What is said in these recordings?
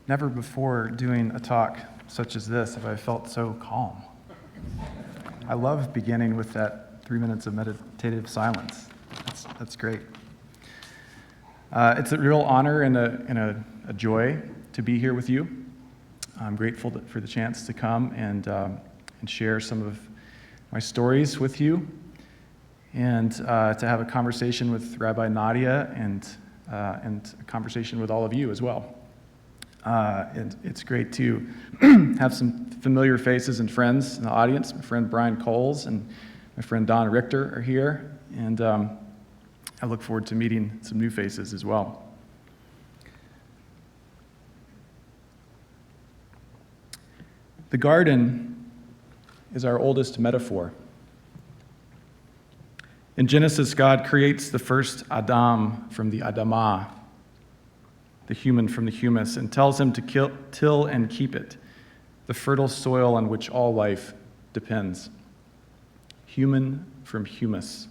Never before doing a talk such as this have I felt so calm. I love beginning with that 3 minutes of meditative silence. That's great. It's a real honor and a joy to be here with you. I'm grateful for the chance to come and share some of my stories with you, and to have a conversation with Rabbi Nadia and a conversation with all of you as well. And it's great to have some familiar faces and friends in the audience. My friend Brian Coles and my friend Don Richter are here, and I look forward to meeting some new faces as well. The garden is our oldest metaphor. In Genesis, God creates the first Adam from the Adamah, the human from the humus, and tells him to till and keep it, the fertile soil on which all life depends. Human from humus.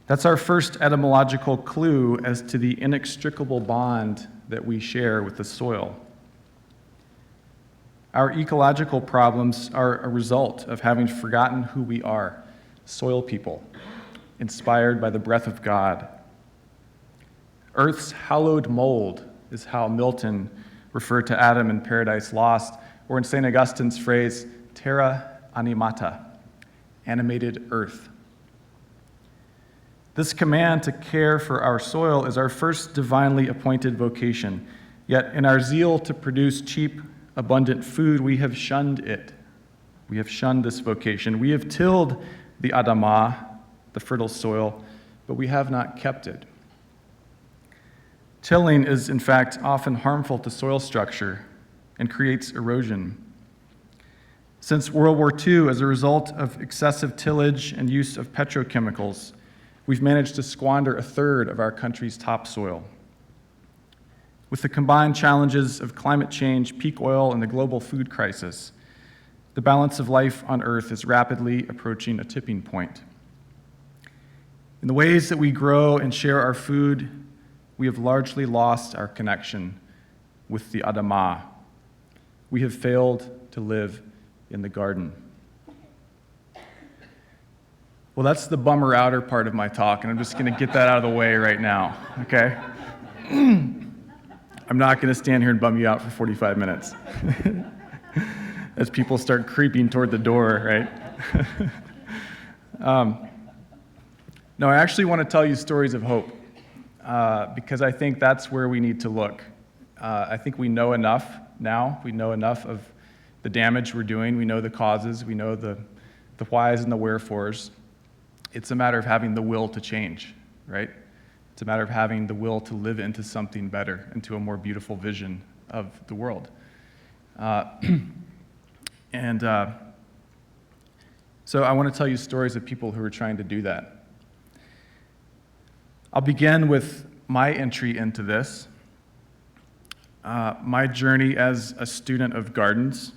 That's our first etymological clue as to the inextricable bond that we share with the soil. Our ecological problems are a result of having forgotten who we are, soil people, inspired by the breath of God. Earth's hallowed mold is how Milton referred to Adam in Paradise Lost, or in St. Augustine's phrase, terra animata, animated earth. This command to care for our soil is our first divinely appointed vocation, yet in our zeal to produce cheap, abundant food, we have shunned it. We have shunned this vocation. We have tilled the Adamah, the fertile soil, but we have not kept it. Tilling is, in fact, often harmful to soil structure and creates erosion. Since World War II, as a result of excessive tillage and use of petrochemicals, we've managed to squander a third of our country's topsoil. With the combined challenges of climate change, peak oil, and the global food crisis, the balance of life on Earth is rapidly approaching a tipping point. In the ways that we grow and share our food, we have largely lost our connection with the Adamah. We have failed to live in the garden. Well, that's the bummer outer part of my talk, and I'm just going to get that out of the way right now, okay? I'm not going to stand here and bum you out for 45 minutes as people start creeping toward the door, right? No, I actually want to tell you stories of hope. Because I think that's where we need to look. I think we know enough now. We know enough of the damage we're doing. We know the causes. We know the whys and the wherefores. It's a matter of having the will to change, right? It's a matter of having the will to live into something better, into a more beautiful vision of the world. So I want to tell you stories of people who are trying to do that. I'll begin with my entry into this, my journey as a student of gardens,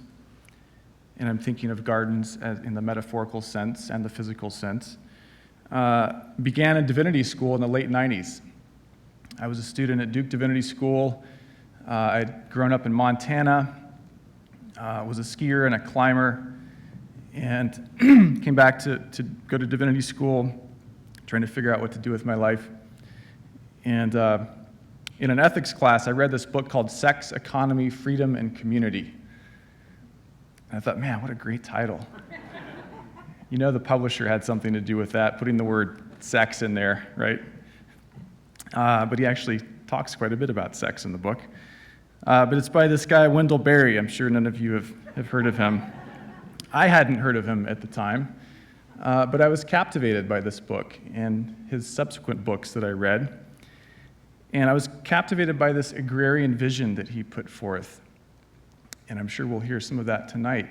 and I'm thinking of gardens as in the metaphorical sense and the physical sense, began in divinity school in the late 90s. I was a student at Duke Divinity School. I'd grown up in Montana, was a skier and a climber, and came back to go to divinity school, trying to figure out what to do with my life. And in an ethics class, I read this book called Sex, Economy, Freedom, and Community. And I thought, man, what a great title. You know the publisher had something to do with that, putting the word sex in there, right? But he actually talks quite a bit about sex in the book. But it's by this guy, Wendell Berry. I'm sure none of you have heard of him. I hadn't heard of him at the time, but I was captivated by this book and his subsequent books that I read. And I was captivated by this agrarian vision that he put forth. And I'm sure we'll hear some of that tonight.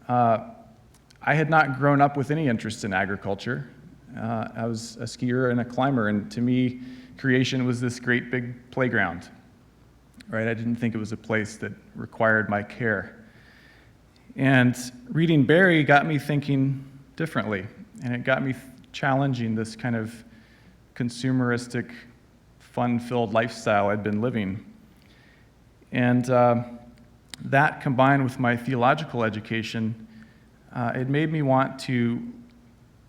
I had not grown up with any interest in agriculture. I was a skier and a climber, and to me, creation was this great big playground, right? I didn't think it was a place that required my care. And reading Berry got me thinking differently, and it got me challenging this kind of consumeristic, fun-filled lifestyle I'd been living. And that combined with my theological education, it made me want to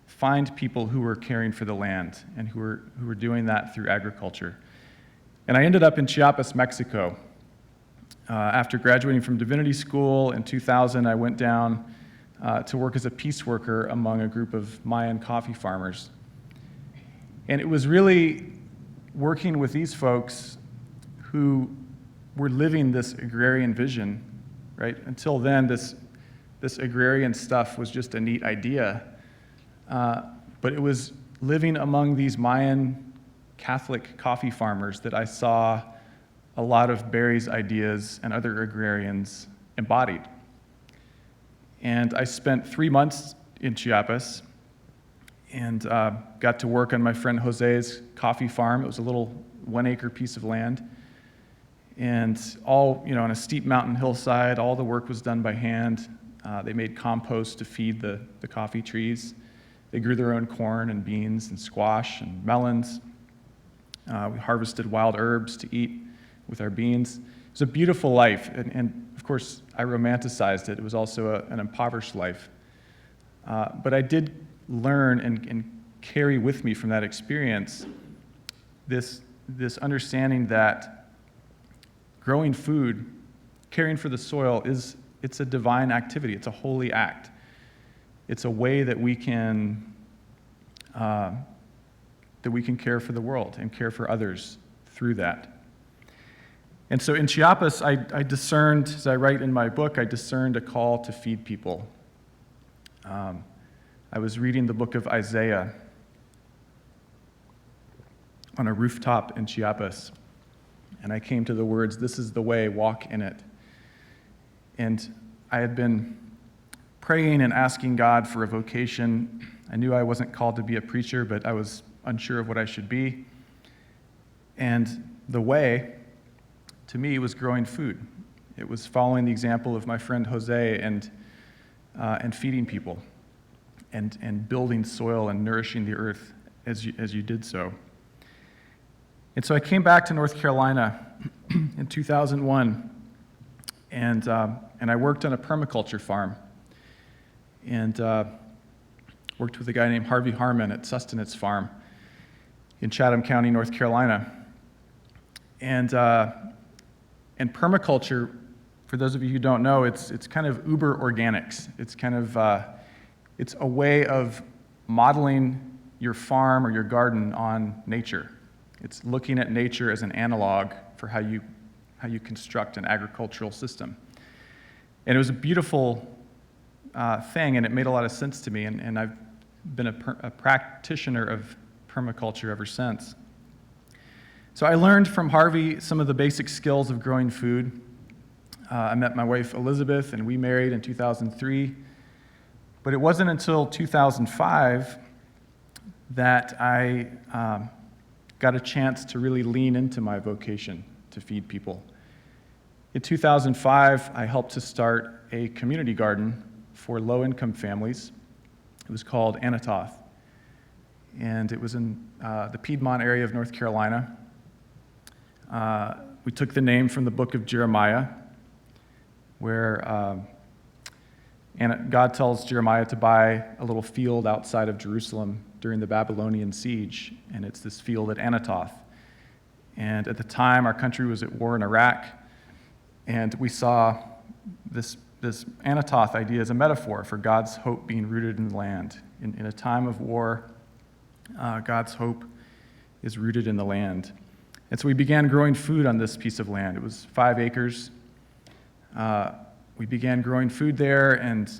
find people who were caring for the land and who were doing that through agriculture. And I ended up in Chiapas, Mexico. After graduating from divinity school in 2000, I went down to work as a peace worker among a group of Mayan coffee farmers. And it was really working with these folks who were living this agrarian vision, right? Until then, this agrarian stuff was just a neat idea. But it was living among these Mayan Catholic coffee farmers that I saw a lot of Barry's ideas and other agrarians embodied. And I spent 3 months in Chiapas and got to work on my friend Jose's coffee farm. It was a little 1-acre piece of land. And all, on a steep mountain hillside, all the work was done by hand. They made compost to feed the coffee trees. They grew their own corn and beans and squash and melons. We harvested wild herbs to eat with our beans. It was a beautiful life, and of course, I romanticized it. It was also an impoverished life. But I did learn and carry with me from that experience this understanding that growing food, caring for the soil, it's a divine activity. It's a holy act. It's a way that we can care for the world and care for others through that. And so in Chiapas, I discerned, as I write in my book, I discerned a call to feed people. I was reading the book of Isaiah on a rooftop in Chiapas, and I came to the words, "This is the way, walk in it." And I had been praying and asking God for a vocation. I knew I wasn't called to be a preacher, but I was unsure of what I should be. And the way, to me, was growing food. It was following the example of my friend Jose and feeding people and building soil and nourishing the earth as you did so. And so I came back to North Carolina in 2001, and I worked on a permaculture farm, and worked with a guy named Harvey Harmon at Sustenance Farm in Chatham County, North Carolina. And permaculture, for those of you who don't know, it's kind of uber organics. It's kind of it's a way of modeling your farm or your garden on nature. It's looking at nature as an analog for how you construct an agricultural system. And it was a beautiful thing, and it made a lot of sense to me. And I've been a practitioner of permaculture ever since. So I learned from Harvey some of the basic skills of growing food. I met my wife Elizabeth, and we married in 2003. But it wasn't until 2005 that I got a chance to really lean into my vocation to feed people. In 2005, I helped to start a community garden for low-income families. It was called Anatoth, and it was in the Piedmont area of North Carolina. We took the name from the book of Jeremiah, where God tells Jeremiah to buy a little field outside of Jerusalem during the Babylonian siege, and it's this field at Anatoth. And at the time, our country was at war in Iraq, and we saw this Anatoth idea as a metaphor for God's hope being rooted in the land. In a time of war, God's hope is rooted in the land. And so we began growing food on this piece of land. It was 5 acres. We began growing food there and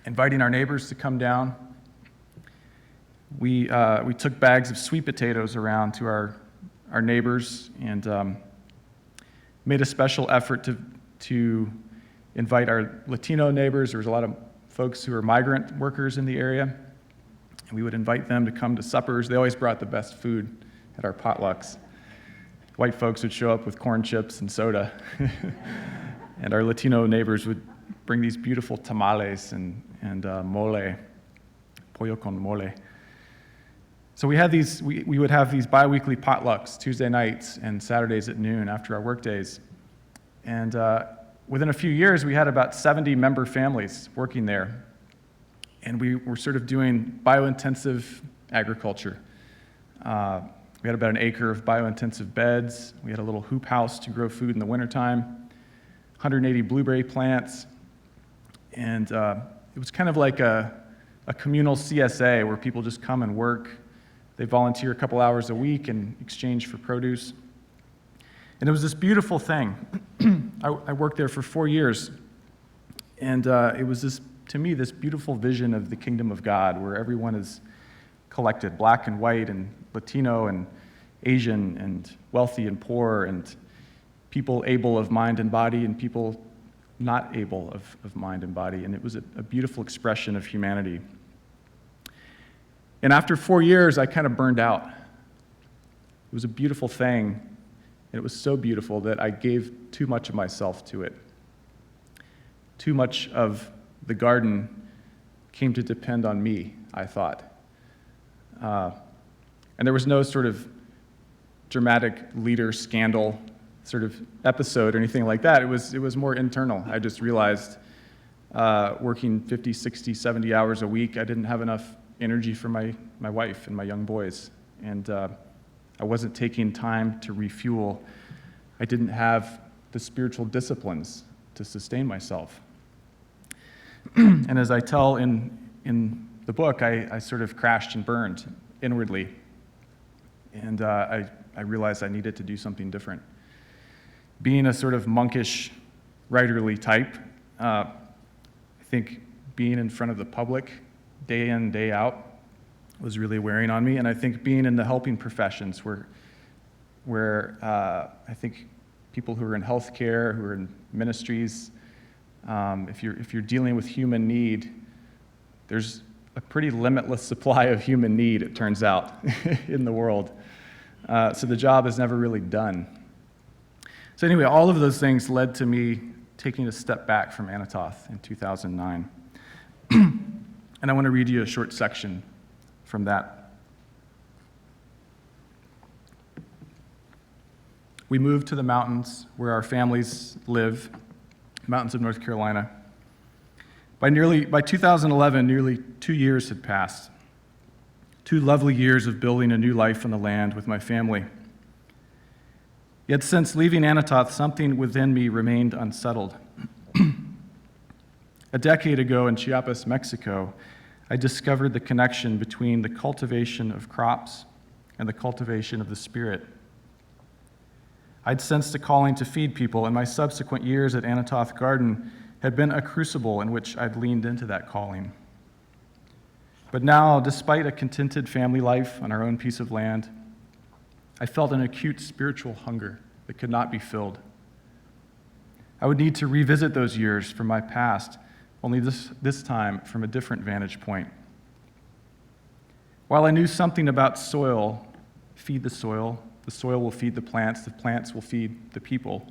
inviting our neighbors to come down. We took bags of sweet potatoes around to our neighbors and made a special effort to invite our Latino neighbors. There was a lot of folks who were migrant workers in the area, and we would invite them to come to suppers. They always brought the best food at our potlucks. White folks would show up with corn chips and soda, and our Latino neighbors would bring these beautiful tamales and mole, pollo con mole. So we would have these bi-weekly potlucks Tuesday nights and Saturdays at noon after our work days. And within a few years, we had about 70 member families working there. And we were sort of doing biointensive agriculture. We had about an acre of biointensive beds. We had a little hoop house to grow food in the wintertime, 180 blueberry plants. And it was kind of like a communal CSA where people just come and work. They volunteer a couple hours a week in exchange for produce. And it was this beautiful thing. I worked there for 4 years. And it was this, to me, this beautiful vision of the kingdom of God where everyone is collected, black and white and Latino and Asian and wealthy and poor and people able of mind and body and people not able of mind and body. And it was a beautiful expression of humanity. And after 4 years, I kind of burned out. It was a beautiful thing, and it was so beautiful that I gave too much of myself to it. Too much of the garden came to depend on me, I thought. And there was no sort of dramatic leader scandal sort of episode or anything like that. It was more internal. I just realized working 50, 60, 70 hours a week, I didn't have enough energy for my wife and my young boys. And I wasn't taking time to refuel. I didn't have the spiritual disciplines to sustain myself. And as I tell in the book, I sort of crashed and burned inwardly. And I realized I needed to do something different. Being a sort of monkish, writerly type, I think being in front of the public day in, day out was really wearing on me. And I think being in the helping professions where I think people who are in healthcare, who are in ministries, if you're dealing with human need, there's a pretty limitless supply of human need, it turns out, in the world. So the job is never really done. So anyway, all of those things led to me taking a step back from Anathoth in 2009. And I want to read you a short section from that. We moved to the mountains where our families live, mountains of North Carolina. By 2011, nearly 2 years had passed. 2 lovely years of building a new life on the land with my family. Yet since leaving Anathoth, something within me remained unsettled. A decade ago in Chiapas, Mexico, I discovered the connection between the cultivation of crops and the cultivation of the Spirit. I'd sensed a calling to feed people, and my subsequent years at Anathoth Garden had been a crucible in which I'd leaned into that calling. But now, despite a contented family life on our own piece of land, I felt an acute spiritual hunger that could not be filled. I would need to revisit those years from my past, only this time from a different vantage point. While I knew something about soil, feed the soil will feed the plants will feed the people,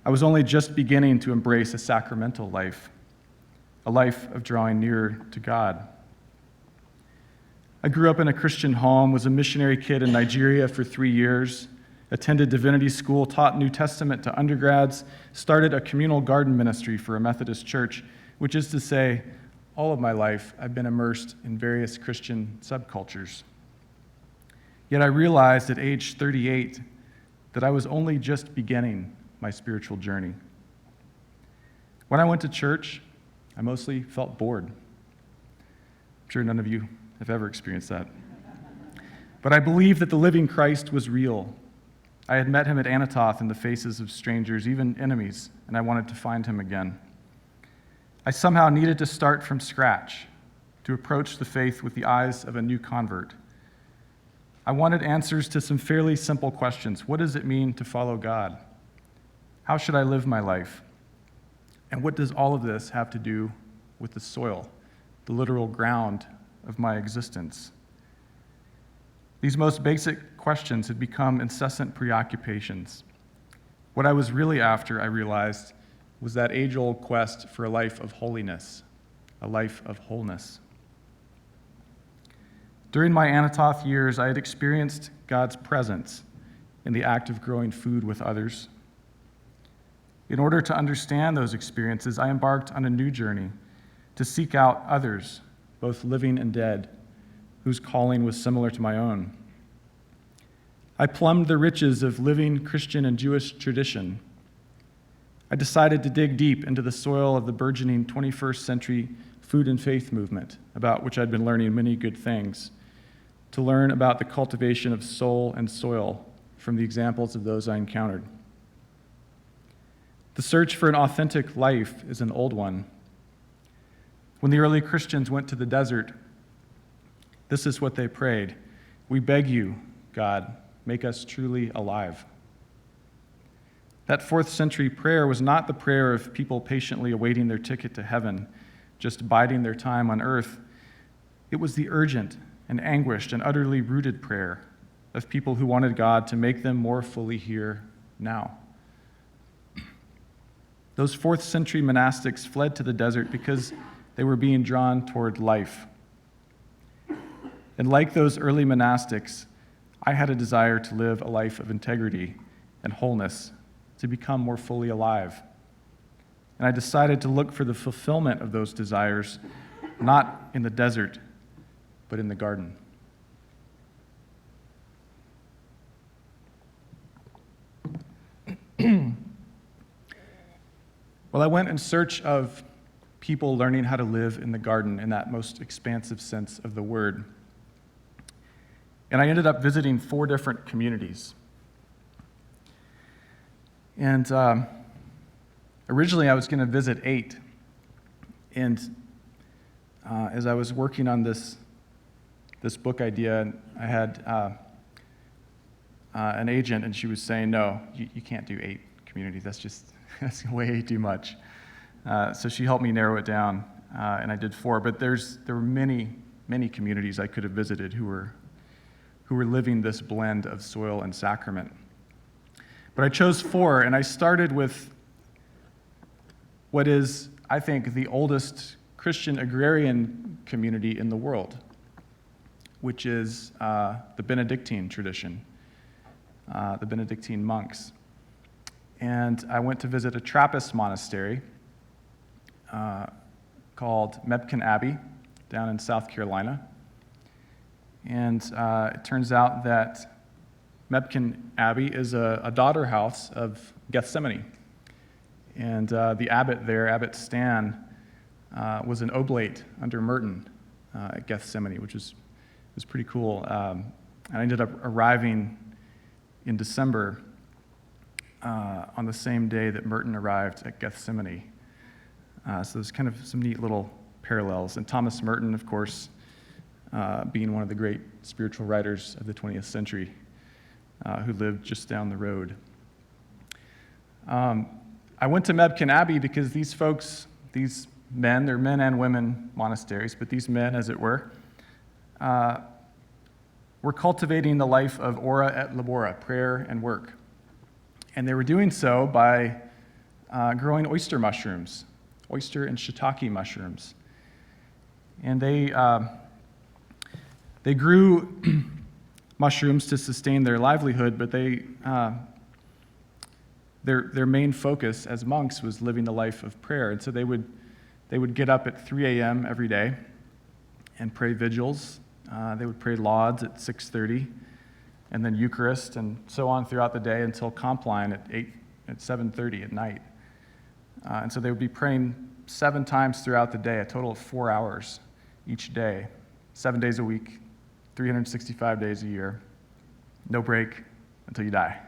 I was only just beginning to embrace a sacramental life, a life of drawing nearer to God. I grew up in a Christian home, was a missionary kid in Nigeria for 3 years, attended divinity school, taught New Testament to undergrads, started a communal garden ministry for a Methodist church, which is to say, all of my life I've been immersed in various Christian subcultures. Yet I realized at age 38 that I was only just beginning my spiritual journey. When I went to church, I mostly felt bored. I'm sure none of you have ever experienced that. But I believed that the living Christ was real. I had met him at Anathoth in the faces of strangers, even enemies, and I wanted to find him again. I somehow needed to start from scratch, to approach the faith with the eyes of a new convert. I wanted answers to some fairly simple questions. What does it mean to follow God? How should I live my life? And what does all of this have to do with the soil, the literal ground of my existence? These most basic questions had become incessant preoccupations. What I was really after, I realized, was that age-old quest for a life of holiness, a life of wholeness. During my Anathoth years, I had experienced God's presence in the act of growing food with others. In order to understand those experiences, I embarked on a new journey to seek out others, both living and dead, whose calling was similar to my own. I plumbed the riches of living Christian and Jewish tradition. I decided to dig deep into the soil of the burgeoning 21st century food and faith movement, about which I'd been learning many good things, to learn about the cultivation of soul and soil from the examples of those I encountered. The search for an authentic life is an old one. When the early Christians went to the desert, this is what they prayed: "We beg you, God, make us truly alive." That 4th century prayer was not the prayer of people patiently awaiting their ticket to heaven, just biding their time on earth. It was the urgent and anguished and utterly rooted prayer of people who wanted God to make them more fully here now. Those 4th century monastics fled to the desert because they were being drawn toward life. And like those early monastics, I had a desire to live a life of integrity and wholeness, to become more fully alive. And I decided to look for the fulfillment of those desires, not in the desert, but in the garden. Well, I went in search of people learning how to live in the garden in that most expansive sense of the word. And I ended up visiting 4 different communities. And originally I was going to visit 8. And as I was working on this book idea, I had an agent, and she was saying, "No, you can't do 8 communities. That's way too much." So she helped me narrow it down, and I did 4. But there were many, many communities I could have visited who were living this blend of soil and sacrament. But I chose 4, and I started with what is, I think, the oldest Christian agrarian community in the world, which is the Benedictine tradition, the Benedictine monks. And I went to visit a Trappist monastery called Mebken Abbey down in South Carolina. And it turns out that Mebken Abbey is a daughter house of Gethsemane. And the abbot there, Abbot Stan, was an oblate under Merton at Gethsemane, which was pretty cool. I ended up arriving in December on the same day that Merton arrived at Gethsemane. So there's kind of some neat little parallels. And Thomas Merton, of course, being one of the great spiritual writers of the 20th century, who lived just down the road. I went to Mebken Abbey because these folks, these men, they're men and women monasteries, but these men, as it were cultivating the life of ora et labora, prayer and work. And they were doing so by growing oyster mushrooms, oyster and shiitake mushrooms. And they grew mushrooms to sustain their livelihood, but their main focus as monks was living the life of prayer. And so they would get up at 3 a.m. every day and pray vigils. They would pray lauds at 6:30, and then Eucharist, and so on throughout the day until Compline at 7:30 at night. And so they would be praying 7 times throughout the day, a total of 4 hours each day, 7 days a week, 365 days a year, no break until you die.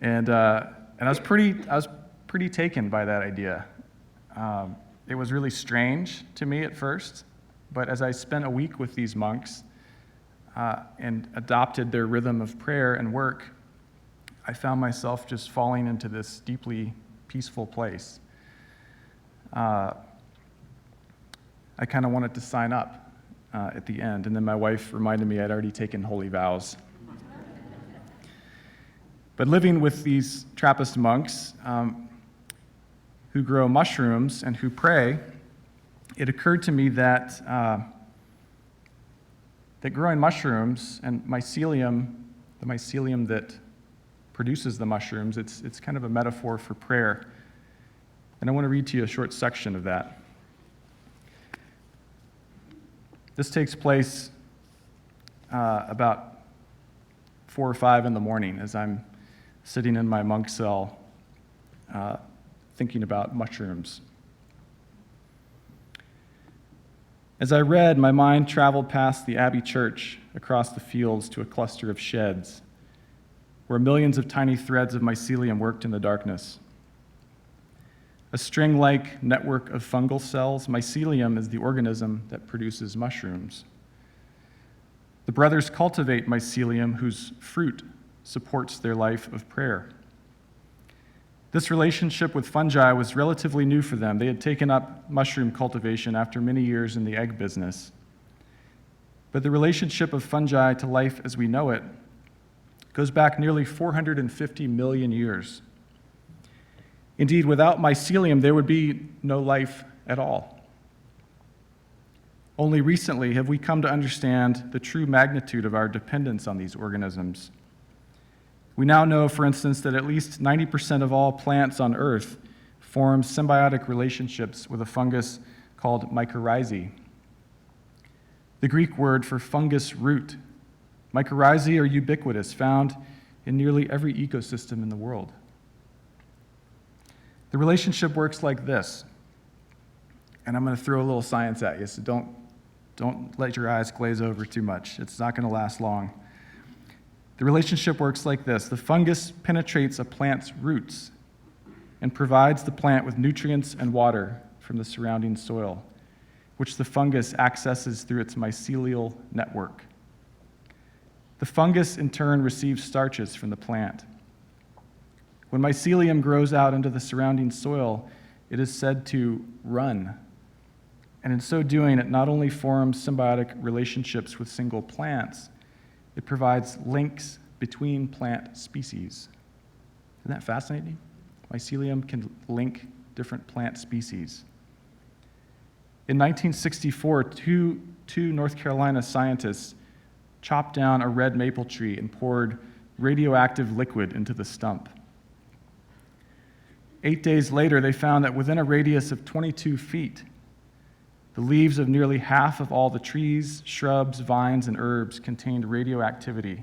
And I was pretty taken by that idea. It was really strange to me at first, but as I spent a week with these monks and adopted their rhythm of prayer and work, I found myself just falling into this deeply peaceful place. I kind of wanted to sign up at the end, and then my wife reminded me I'd already taken holy vows. But living with these Trappist monks who grow mushrooms and who pray, it occurred to me that growing mushrooms and mycelium, the mycelium that produces the mushrooms. It's kind of a metaphor for prayer. And I want to read to you a short section of that. This takes place about 4 or 5 in the morning as I'm sitting in my monk cell thinking about mushrooms. As I read, my mind traveled past the Abbey Church across the fields to a cluster of sheds where millions of tiny threads of mycelium worked in the darkness. A string-like network of fungal cells, mycelium is the organism that produces mushrooms. The brothers cultivate mycelium whose fruit supports their life of prayer. This relationship with fungi was relatively new for them. They had taken up mushroom cultivation after many years in the egg business. But the relationship of fungi to life as we know it goes back nearly 450 million years. Indeed, without mycelium, there would be no life at all. Only recently have we come to understand the true magnitude of our dependence on these organisms. We now know, for instance, that at least 90% of all plants on Earth form symbiotic relationships with a fungus called mycorrhizae. The Greek word for fungus root. Mycorrhizae are ubiquitous, found in nearly every ecosystem in the world. The relationship works like this, and I'm going to throw a little science at you, so don't let your eyes glaze over too much. It's not going to last long. The relationship works like this. The fungus penetrates a plant's roots and provides the plant with nutrients and water from the surrounding soil, which the fungus accesses through its mycelial network. The fungus, in turn, receives starches from the plant. When mycelium grows out into the surrounding soil, it is said to run. And in so doing, it not only forms symbiotic relationships with single plants, it provides links between plant species. Isn't that fascinating? Mycelium can link different plant species. In 1964, two North Carolina scientists chopped down a red maple tree and poured radioactive liquid into the stump. 8 days later, they found that within a radius of 22 feet, the leaves of nearly half of all the trees, shrubs, vines, and herbs contained radioactivity.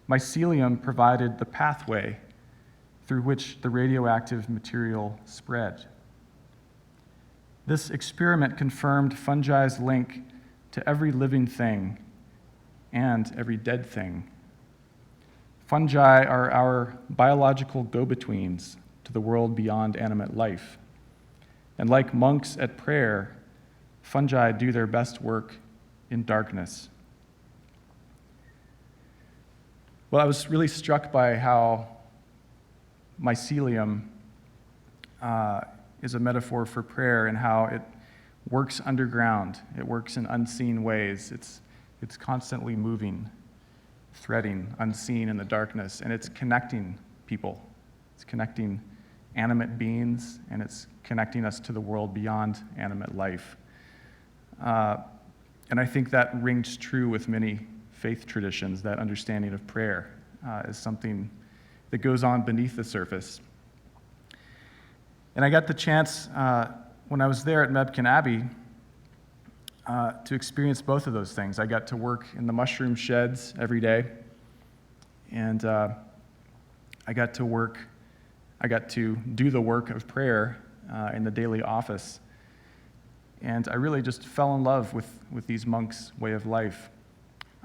Mycelium provided the pathway through which the radioactive material spread. This experiment confirmed fungi's link to every living thing and every dead thing. Fungi are our biological go-betweens to the world beyond animate life. And like monks at prayer, fungi do their best work in darkness. Well, I was really struck by how mycelium is a metaphor for prayer and how it works underground. It works in unseen ways. It's constantly moving, threading, unseen in the darkness, and it's connecting people. It's connecting animate beings, and it's connecting us to the world beyond animate life. And I think that rings true with many faith traditions. That understanding of prayer is something that goes on beneath the surface. And I got the chance, when I was there at Mebkin Abbey, to experience both of those things. I got to work in the mushroom sheds every day, and I got to do the work of prayer in the daily office. And I really just fell in love with these monks' way of life,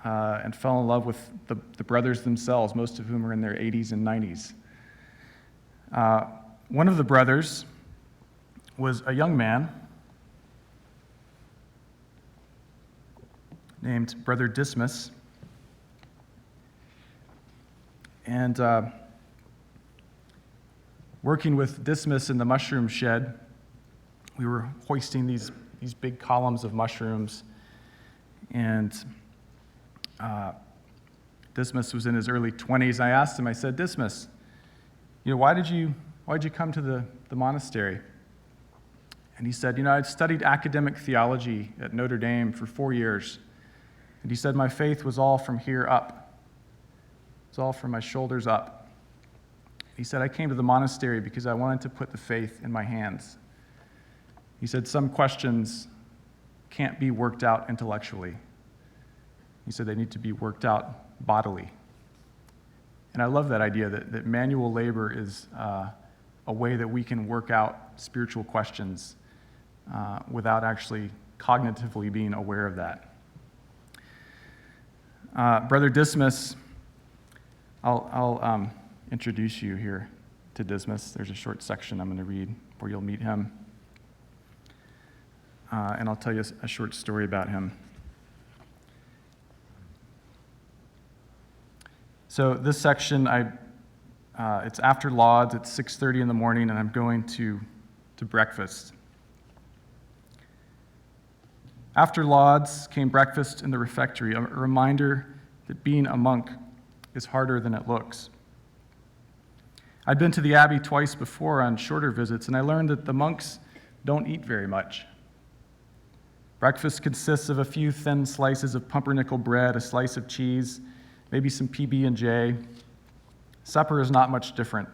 and fell in love with the brothers themselves, most of whom are in their 80s and 90s. One of the brothers was a young man named Brother Dismas. And working with Dismas in the mushroom shed, we were hoisting these big columns of mushrooms, and Dismas was in his early 20s. I asked him, I said, Dismas, why'd you come to the monastery? And he said, I'd studied academic theology at Notre Dame for 4 years. And he said, my faith was all from here up. It's all from my shoulders up. He said, I came to the monastery because I wanted to put the faith in my hands. He said, some questions can't be worked out intellectually. He said they need to be worked out bodily. And I love that idea that manual labor is a way that we can work out spiritual questions without actually cognitively being aware of that. Brother Dismas, I'll introduce you here to Dismas. There's a short section I'm going to read where you'll meet him. And I'll tell you a short story about him. So this section, it's after Lauds, it's 6:30 in the morning, and I'm going to breakfast. After Lauds came breakfast in the refectory, a reminder that being a monk is harder than it looks. I'd been to the Abbey twice before on shorter visits, and I learned that the monks don't eat very much. Breakfast consists of a few thin slices of pumpernickel bread, a slice of cheese, maybe some PB&J. Supper is not much different.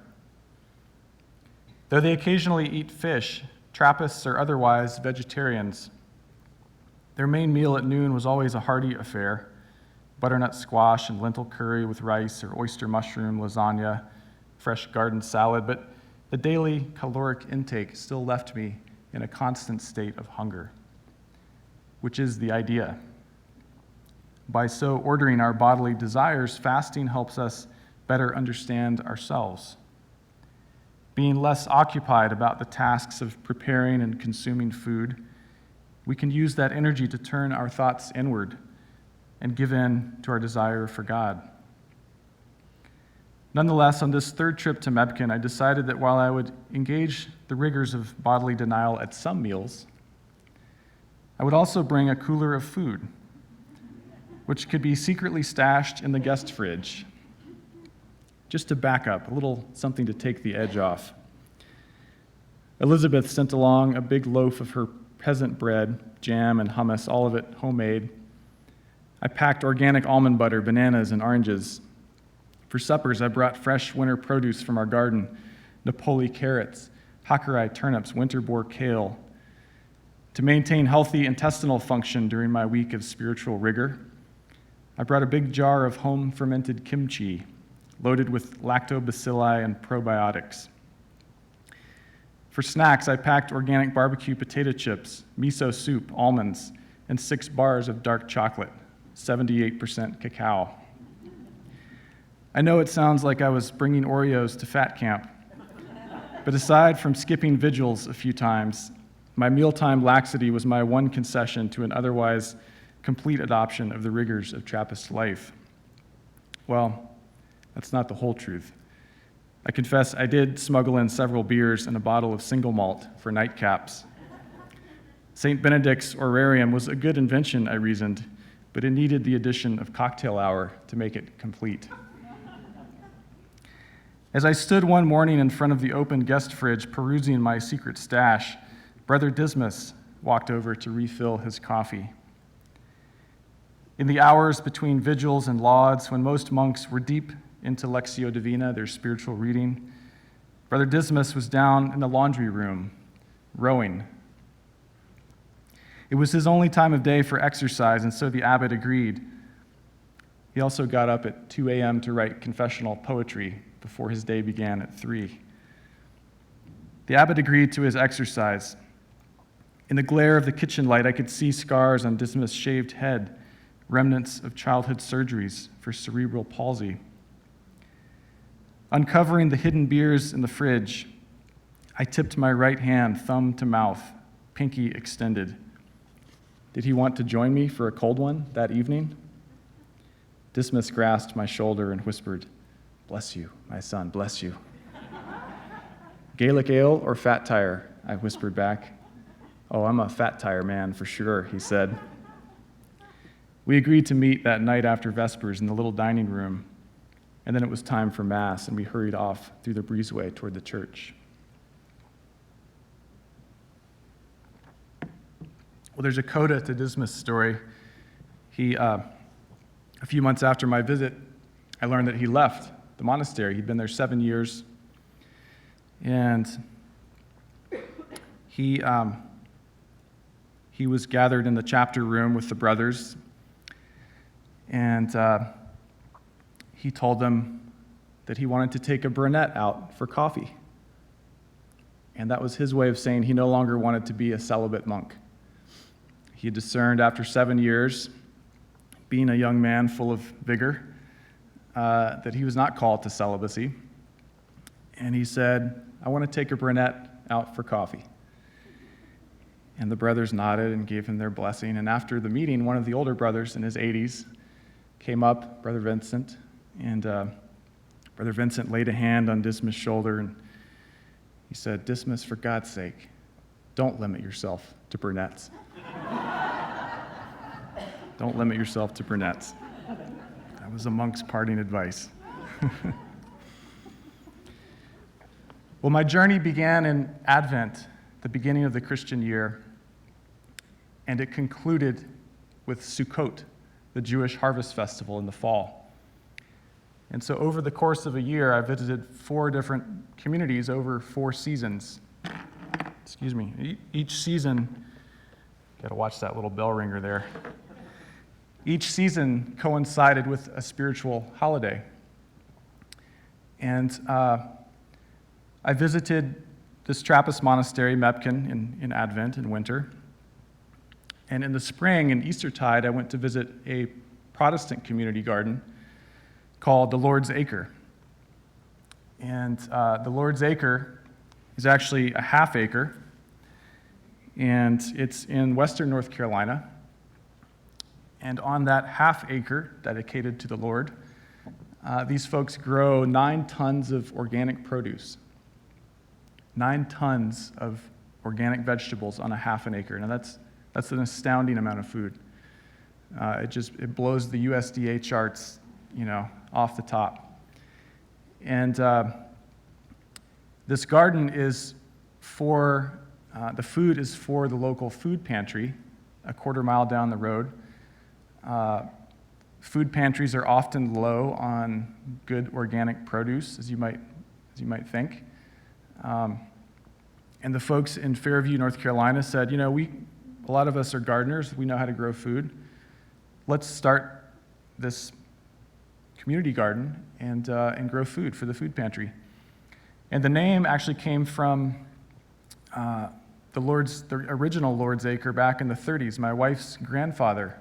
Though they occasionally eat fish, Trappists are otherwise vegetarians. Their main meal at noon was always a hearty affair: butternut squash and lentil curry with rice, or oyster mushroom lasagna, fresh garden salad. But the daily caloric intake still left me in a constant state of hunger, which is the idea. By so ordering our bodily desires, fasting helps us better understand ourselves. Being less occupied about the tasks of preparing and consuming food, we can use that energy to turn our thoughts inward and give in to our desire for God. Nonetheless, on this third trip to Mebken, I decided that while I would engage the rigors of bodily denial at some meals, I would also bring a cooler of food, which could be secretly stashed in the guest fridge, just to back up, a little something to take the edge off. Elizabeth sent along a big loaf of her peasant bread, jam, and hummus, all of it homemade. I packed organic almond butter, bananas, and oranges. For suppers, I brought fresh winter produce from our garden: Napoli carrots, Hakurei turnips, winter boar kale. To maintain healthy intestinal function during my week of spiritual rigor, I brought a big jar of home-fermented kimchi, loaded with lactobacilli and probiotics. For snacks, I packed organic barbecue potato chips, miso soup, almonds, and 6 bars of dark chocolate, 78% cacao. I know it sounds like I was bringing Oreos to fat camp, but aside from skipping vigils a few times, my mealtime laxity was my one concession to an otherwise complete adoption of the rigors of Trappist life. Well, that's not the whole truth. I confess I did smuggle in several beers and a bottle of single malt for nightcaps. St. Benedict's Orarium was a good invention, I reasoned, but it needed the addition of cocktail hour to make it complete. As I stood one morning in front of the open guest fridge perusing my secret stash, Brother Dismas walked over to refill his coffee. In the hours between vigils and lauds, when most monks were deep into Lectio Divina, their spiritual reading, Brother Dismas was down in the laundry room, rowing. It was his only time of day for exercise, and so the abbot agreed. He also got up at 2 a.m. to write confessional poetry before his day began at 3. The abbot agreed to his exercise. In the glare of the kitchen light, I could see scars on Dismas' shaved head, remnants of childhood surgeries for cerebral palsy. Uncovering the hidden beers in the fridge, I tipped my right hand, thumb to mouth, pinky extended. Did he want to join me for a cold one that evening? Dismas grasped my shoulder and whispered, "Bless you, my son, bless you." "Gaelic ale or fat tire?" I whispered back. "Oh, I'm a fat tire man for sure," he said. We agreed to meet that night after Vespers in the little dining room, and then it was time for Mass, and we hurried off through the breezeway toward the church. Well, there's a coda to Dismas' story. A few months after my visit, I learned that he left the monastery. He'd been there 7 years, and he was gathered in the chapter room with the brothers, and he told them that he wanted to take a brunette out for coffee. And that was his way of saying he no longer wanted to be a celibate monk. He discerned after 7 years, being a young man full of vigor, that he was not called to celibacy. And he said, I want to take a brunette out for coffee. And the brothers nodded and gave him their blessing. And after the meeting, one of the older brothers in his 80s came up, Brother Vincent, and Brother Vincent laid a hand on Dismas' shoulder, and he said, Dismas, for God's sake, don't limit yourself to brunettes. Don't limit yourself to brunettes. That was a monk's parting advice. Well, my journey began in Advent, the beginning of the Christian year, and it concluded with Sukkot, the Jewish harvest festival in the fall. And so over the course of a year, I visited 4 different communities over 4 seasons. Excuse me. Each season, got to watch that little bell ringer there. Each season coincided with a spiritual holiday. And I visited this Trappist monastery, Mepkin, in Advent, in winter. And in the spring, in Eastertide, I went to visit a Protestant community garden called the Lord's Acre. And the Lord's Acre is actually a half acre, and it's in western North Carolina. And on that half acre dedicated to the Lord, these folks grow 9 tons of organic produce. 9 tons of organic vegetables on a half an acre. Now that's an astounding amount of food. It blows the USDA charts, off the top. And this garden is for, the food is for the local food pantry a quarter mile down the road. Food pantries are often low on good organic produce, as you might think. And the folks in Fairview, North Carolina said, a lot of us are gardeners. We know how to grow food. Let's start this community garden and grow food for the food pantry. And the name actually came from the original Lord's Acre back in the 30s. My wife's grandfather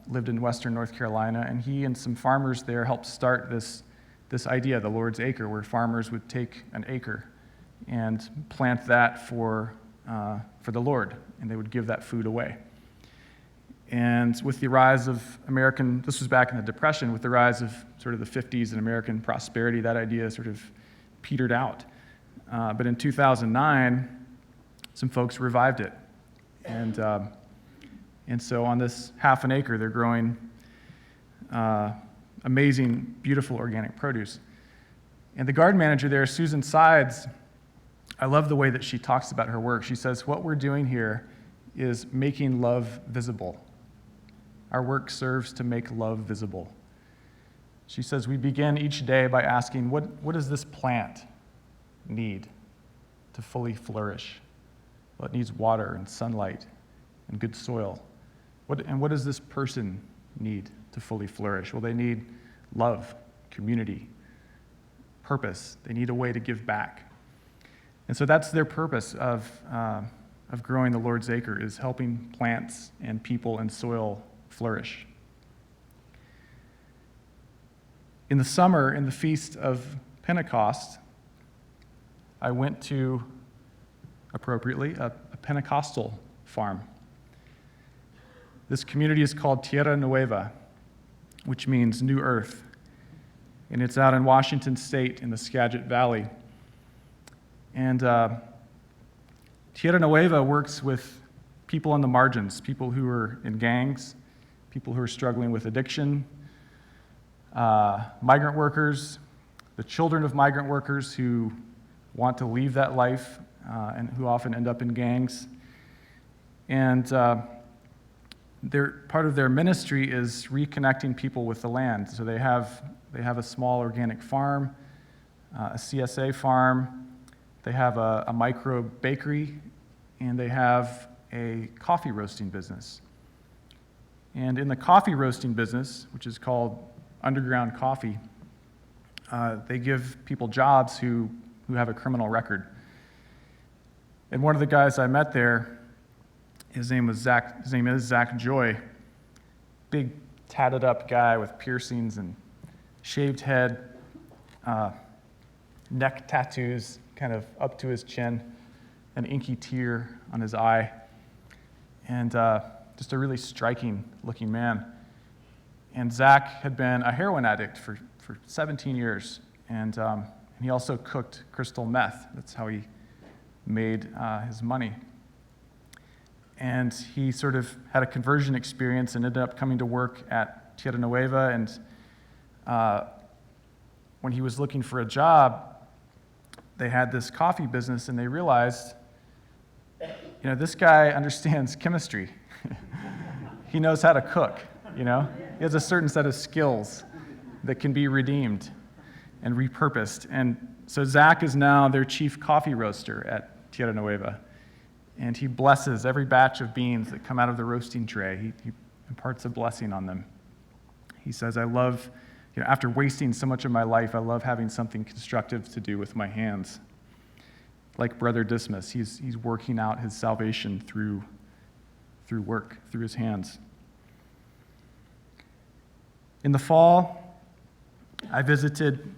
lived in western North Carolina, and he and some farmers there helped start this idea, the Lord's Acre, where farmers would take an acre and plant that for the Lord, and they would give that food away. And with the rise of this was back in the Depression, with the rise of sort of the 50s and American prosperity, that idea sort of petered out. But in 2009, some folks revived it. And so on this half an acre, they're growing amazing, beautiful organic produce. And the garden manager there, Susan Sides, I love the way that she talks about her work. She says, what we're doing here is making love visible. Our work serves to make love visible. She says, we begin each day by asking, what does this plant need to fully flourish? Well, it needs water and sunlight and good soil. What does this person need to fully flourish? Well, they need love, community, purpose. They need a way to give back. And so that's their purpose of growing the Lord's Acre, is helping plants and people and soil flourish. In the summer, in the Feast of Pentecost, I went to, appropriately, a Pentecostal farm. This community is called Tierra Nueva, which means new earth. And it's out in Washington State in the Skagit Valley. And Tierra Nueva works with people on the margins, people who are in gangs, people who are struggling with addiction, migrant workers, the children of migrant workers who want to leave that life and who often end up in gangs. And part of their ministry is reconnecting people with the land. So they have a small organic farm, a CSA farm, they have a micro bakery, and they have a coffee roasting business. And in the coffee roasting business, which is called Underground Coffee, they give people jobs who have a criminal record. And one of the guys I met there, his name is Zach Joy, big tatted up guy with piercings and shaved head, neck tattoos kind of up to his chin, an inky tear on his eye, and just a really striking looking man. And Zach had been a heroin addict for 17 years, and he also cooked crystal meth. That's how he made his money. And he sort of had a conversion experience and ended up coming to work at Tierra Nueva. And when he was looking for a job, they had this coffee business, and they realized, this guy understands chemistry. He knows how to cook, He has a certain set of skills that can be redeemed and repurposed. And so Zach is now their chief coffee roaster at Tierra Nueva. And he blesses every batch of beans that come out of the roasting tray. He imparts a blessing on them. He says, I love, after wasting so much of my life, I love having something constructive to do with my hands. Like Brother Dismas, he's working out his salvation through work, through his hands. In the fall, I visited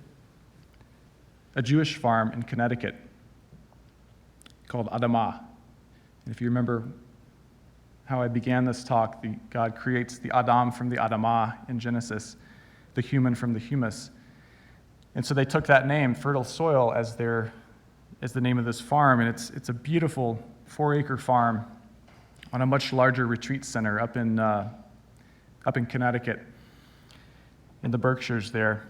a Jewish farm in Connecticut called Adamah. And if you remember how I began this talk, God creates the Adam from the Adamah in Genesis, the human from the humus. And so they took that name, fertile soil, as the name of this farm. And it's a beautiful 4-acre farm on a much larger retreat center up in Connecticut, in the Berkshires there.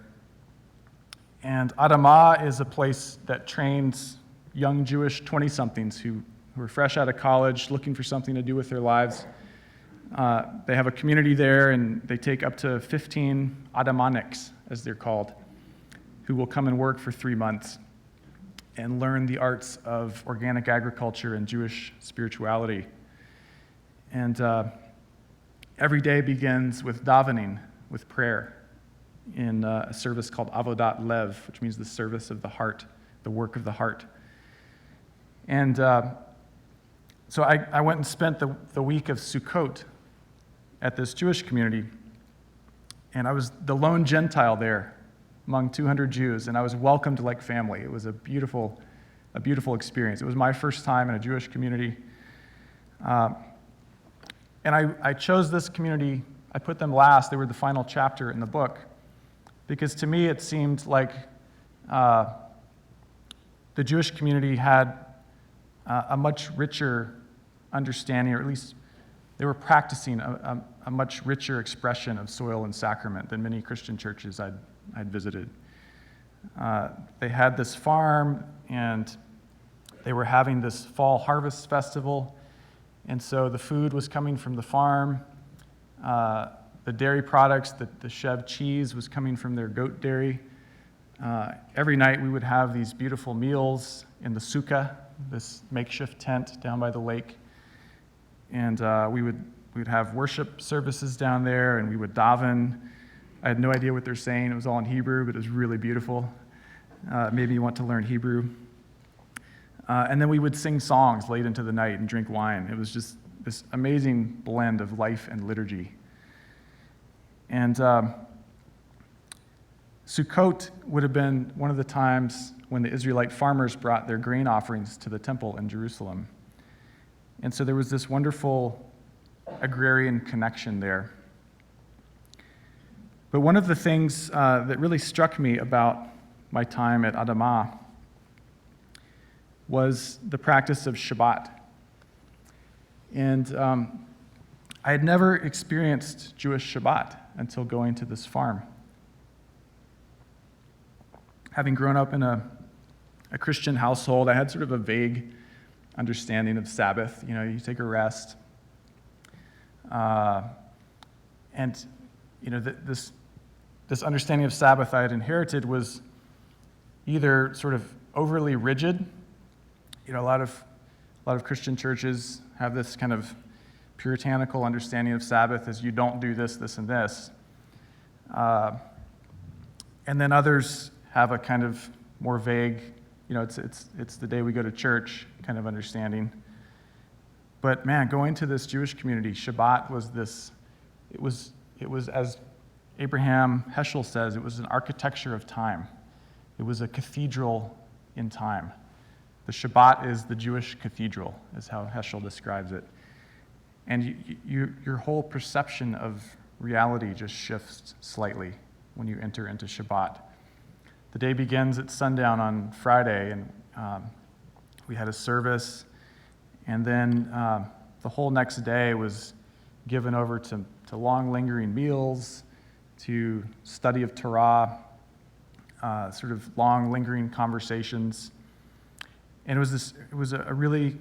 And Adamah is a place that trains young Jewish 20-somethings who are fresh out of college, looking for something to do with their lives. They have a community there, and they take up to 15 Adamanics, as they're called, who will come and work for 3 months and learn the arts of organic agriculture and Jewish spirituality. And every day begins with davening, with prayer, in a service called Avodat Lev, which means the service of the heart, the work of the heart. And so I went and spent the week of Sukkot at this Jewish community, and I was the lone Gentile there among 200 Jews, and I was welcomed like family. It was a beautiful experience. It was my first time in a Jewish community. And I chose this community. I put them last. They were the final chapter in the book, because to me it seemed like the Jewish community had a much richer understanding, or at least they were practicing a much richer expression of soil and sacrament than many Christian churches I'd visited. They had this farm, and they were having this fall harvest festival, and so the food was coming from the farm. The dairy products, the Chev cheese was coming from their goat dairy. Every night we would have these beautiful meals in the sukkah, this makeshift tent down by the lake. And we would have worship services down there, and we would daven. I had no idea what they're saying. It was all in Hebrew, but it was really beautiful. Maybe you want to learn Hebrew. And then we would sing songs late into the night and drink wine. It was just this amazing blend of life and liturgy. And Sukkot would have been one of the times when the Israelite farmers brought their grain offerings to the temple in Jerusalem. And so there was this wonderful agrarian connection there. But one of the things that really struck me about my time at Adamah was the practice of Shabbat. And I had never experienced Jewish Shabbat until going to this farm. Having grown up in a Christian household, I had sort of a vague understanding of Sabbath. You take a rest. And this understanding of Sabbath I had inherited was either sort of overly rigid. A lot of Christian churches have this kind of puritanical understanding of Sabbath as you don't do this, this, and this. And then others have a kind of more vague, it's the day we go to church kind of understanding. But man, going to this Jewish community, Shabbat was this, it was as Abraham Heschel says, it was an architecture of time. It was a cathedral in time. The Shabbat is the Jewish cathedral, is how Heschel describes it. And your whole perception of reality just shifts slightly when you enter into Shabbat. The day begins at sundown on Friday, and we had a service, and then the whole next day was given over to long lingering meals, to study of Torah, sort of long lingering conversations. And it was a really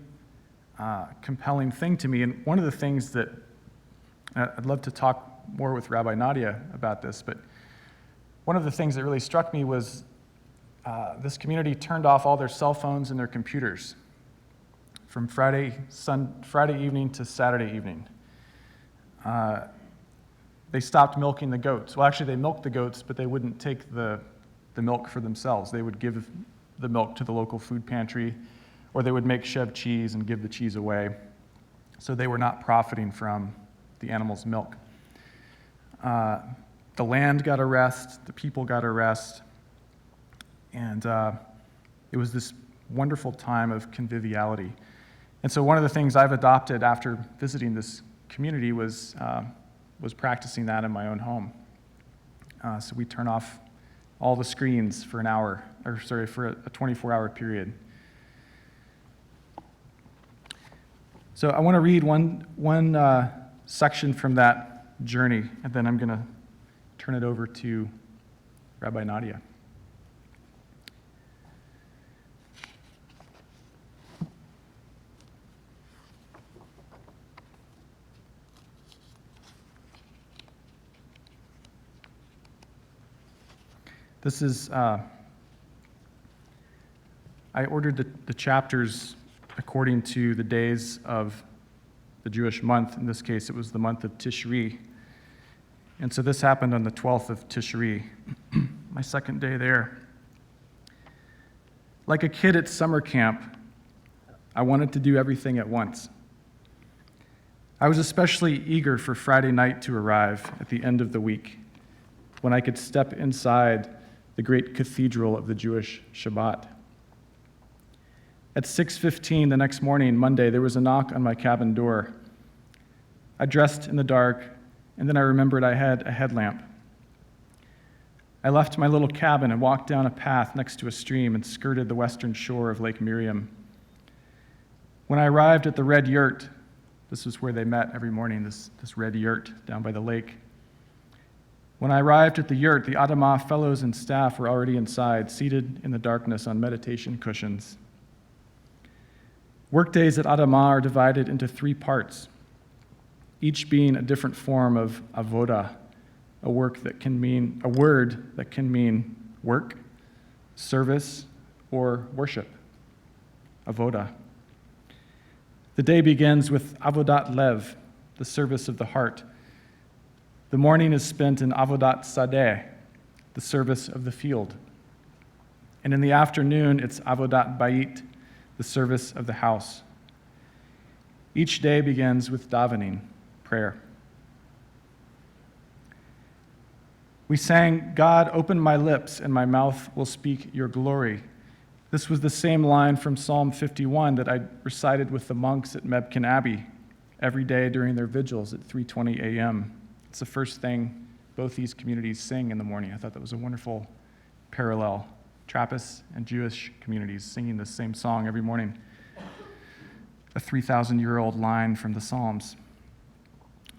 compelling thing to me. And one of the things that I'd love to talk more with Rabbi Nadia about this, but one of the things that really struck me was this community turned off all their cell phones and their computers from Friday evening to Saturday evening. They stopped milking the goats. Well, actually, they milked the goats, but they wouldn't take the milk for themselves. They would give the milk to the local food pantry, or they would make chev cheese and give the cheese away. So they were not profiting from the animal's milk. The land got a rest, the people got a rest, and it was this wonderful time of conviviality. And so one of the things I've adopted after visiting this community was practicing that in my own home. So we turn off all the screens for for a 24-hour period. So I want to read one section from that journey, and then I'm going to turn it over to Rabbi Nadia. This is, I ordered the chapters according to the days of the Jewish month. In this case, it was the month of Tishri. And so this happened on the 12th of Tishri, my second day there. Like a kid at summer camp, I wanted to do everything at once. I was especially eager for Friday night to arrive at the end of the week, when I could step inside the great cathedral of the Jewish Shabbat. At 6:15 the next morning, Monday, there was a knock on my cabin door. I dressed in the dark, and then I remembered I had a headlamp. I left my little cabin and walked down a path next to a stream and skirted the western shore of Lake Miriam. When I arrived at the red yurt, this was where they met every morning, this red yurt down by the lake. When I arrived at the yurt, the Adamah fellows and staff were already inside, seated in the darkness on meditation cushions. Workdays at Adamah are divided into 3 parts, each being a different form of avodah, a word that can mean work, service, or worship. Avodah. The day begins with avodat lev, the service of the heart. The morning is spent in avodat sadeh, the service of the field. And in the afternoon, it's avodat bayit, the service of the house. Each day begins with davening, prayer. We sang, "God, open my lips, and my mouth will speak your glory." This was the same line from Psalm 51 that I recited with the monks at Mebkin Abbey every day during their vigils at 3:20 a.m. It's the first thing both these communities sing in the morning. I thought that was a wonderful parallel. Trappist and Jewish communities singing the same song every morning. A 3,000-year-old line from the Psalms.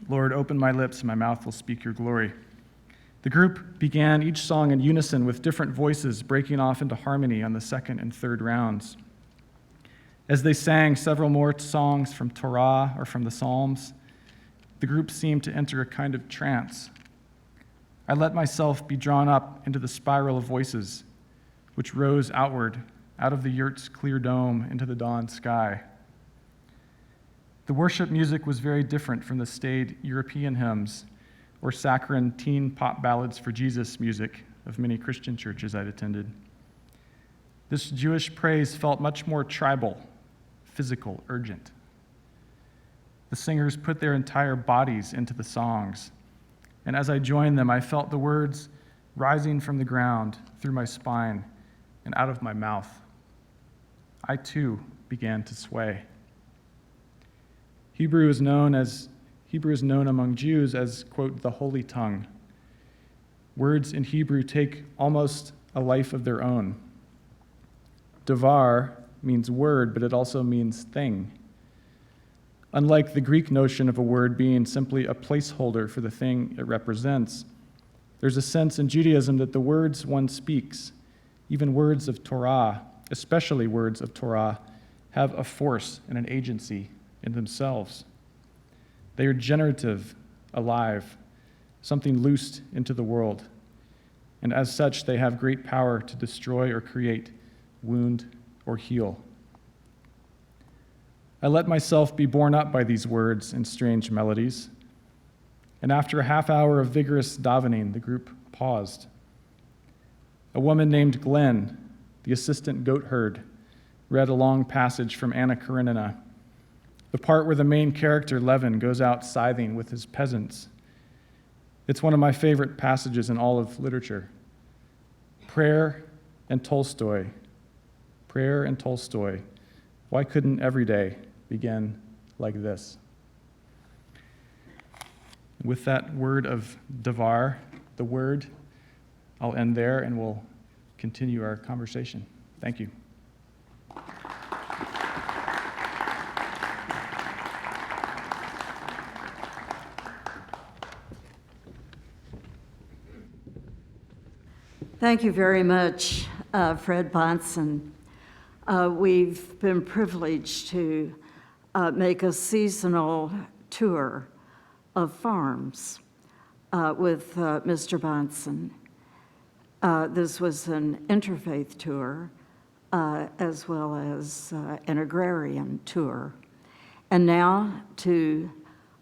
Lord, open my lips, and my mouth will speak your glory. The group began each song in unison with different voices breaking off into harmony on the second and third rounds. As they sang several more songs from Torah or from the Psalms, The group seemed to enter a kind of trance. I let myself be drawn up into the spiral of voices, which rose outward, out of the yurt's clear dome into the dawn sky. The worship music was very different from the staid European hymns or saccharine teen pop ballads for Jesus music of many Christian churches I'd attended. This Jewish praise felt much more tribal, physical, urgent. The singers put their entire bodies into the songs, and as I joined them, I felt the words rising from the ground through my spine and out of my mouth. I too began to sway. Hebrew is known among Jews as, quote, the holy tongue. Words in Hebrew take almost a life of their own. Davar means word, but it also means thing. Unlike the Greek notion of a word being simply a placeholder for the thing it represents, there's a sense in Judaism that the words one speaks, even words of Torah, especially words of Torah, have a force and an agency in themselves. They are generative, alive, something loosed into the world, and as such, they have great power to destroy or create, wound or heal. I let myself be borne up by these words and strange melodies, and after a half hour of vigorous davening, the group paused. A woman named Glenn, the assistant goat herd, read a long passage from Anna Karenina, the part where the main character, Levin, goes out scything with his peasants. It's one of my favorite passages in all of literature. Prayer and Tolstoy. Prayer and Tolstoy. Why couldn't every day begin like this? With that word of davar, the word, I'll end there and we'll continue our conversation. Thank you. Thank you very much, Fred Bahnson. We've been privileged to make a seasonal tour of farms with Mr. Bahnson. This was an interfaith tour as well as an agrarian tour. And now to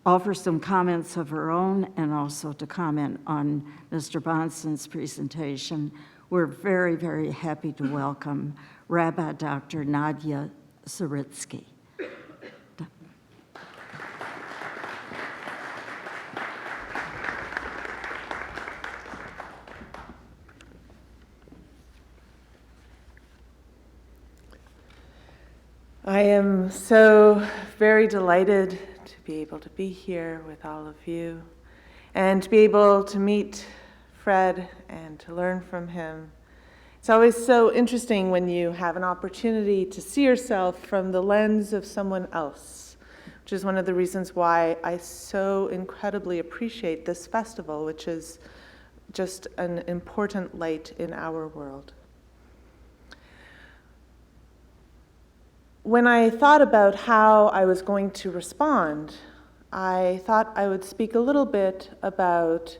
offer some comments of her own and also to comment on Mr. Bahnson's presentation, we're very, very happy to welcome Rabbi Dr. Nadia Saritsky. I am so very delighted to be able to be here with all of you and to be able to meet Fred and to learn from him. It's always so interesting when you have an opportunity to see yourself from the lens of someone else, which is one of the reasons why I so incredibly appreciate this festival, which is just an important light in our world. When I thought about how I was going to respond, I thought I would speak a little bit about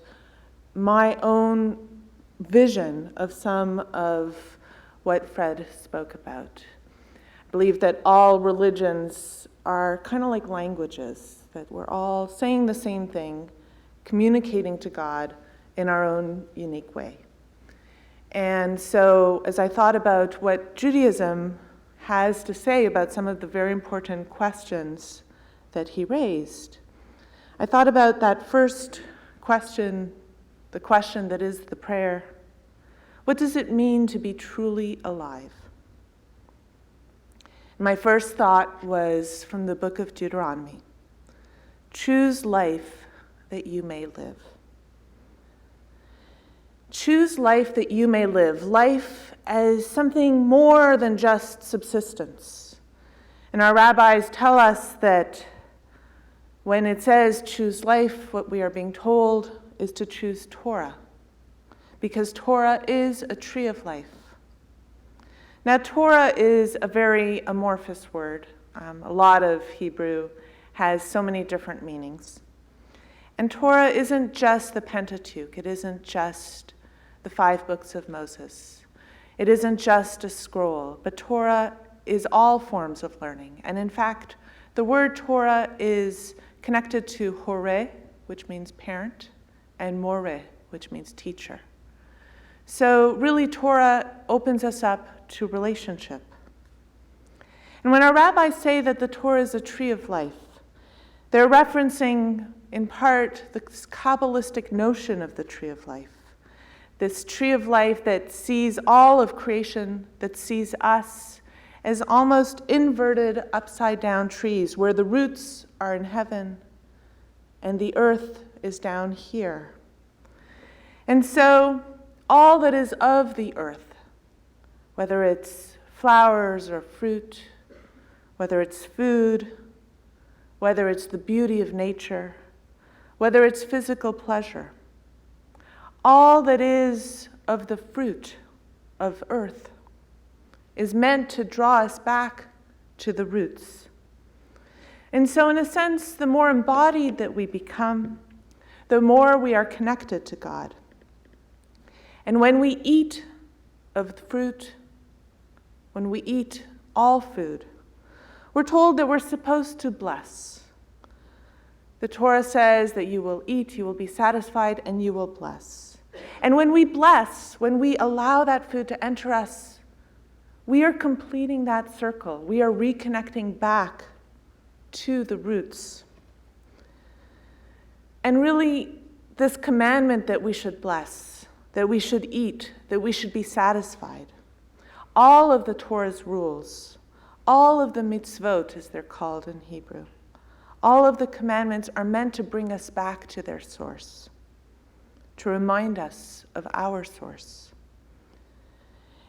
my own vision of some of what Fred spoke about. I believe that all religions are kind of like languages, that we're all saying the same thing, communicating to God in our own unique way. And so as I thought about what Judaism has to say about some of the very important questions that he raised, I thought about that first question, the question that is the prayer. What does it mean to be truly alive? My first thought was from the book of Deuteronomy. Choose life that you may live. Choose life that you may live. Life as something more than just subsistence. And our rabbis tell us that when it says choose life, what we are being told is to choose Torah, because Torah is a tree of life. Now, Torah is a very amorphous word. A lot of Hebrew has so many different meanings. And Torah isn't just the Pentateuch. It isn't just the 5 books of Moses. It isn't just a scroll, but Torah is all forms of learning. And in fact, the word Torah is connected to hore, which means parent, and more, which means teacher. So really, Torah opens us up to relationship. And when our rabbis say that the Torah is a tree of life, they're referencing, in part, the Kabbalistic notion of the tree of life. This tree of life that sees all of creation, that sees us as almost inverted, upside-down trees, where the roots are in heaven and the earth is down here. And so, all that is of the earth, whether it's flowers or fruit, whether it's food, whether it's the beauty of nature, whether it's physical pleasure, all that is of the fruit of earth is meant to draw us back to the roots. And so, in a sense, the more embodied that we become, the more we are connected to God. And when we eat of the fruit, when we eat all food, we're told that we're supposed to bless. The Torah says that you will eat, you will be satisfied, and you will bless. And when we bless, when we allow that food to enter us, we are completing that circle. We are reconnecting back to the roots. And really, this commandment that we should bless, that we should eat, that we should be satisfied, all of the Torah's rules, all of the mitzvot, as they're called in Hebrew, all of the commandments are meant to bring us back to their source, to remind us of our source.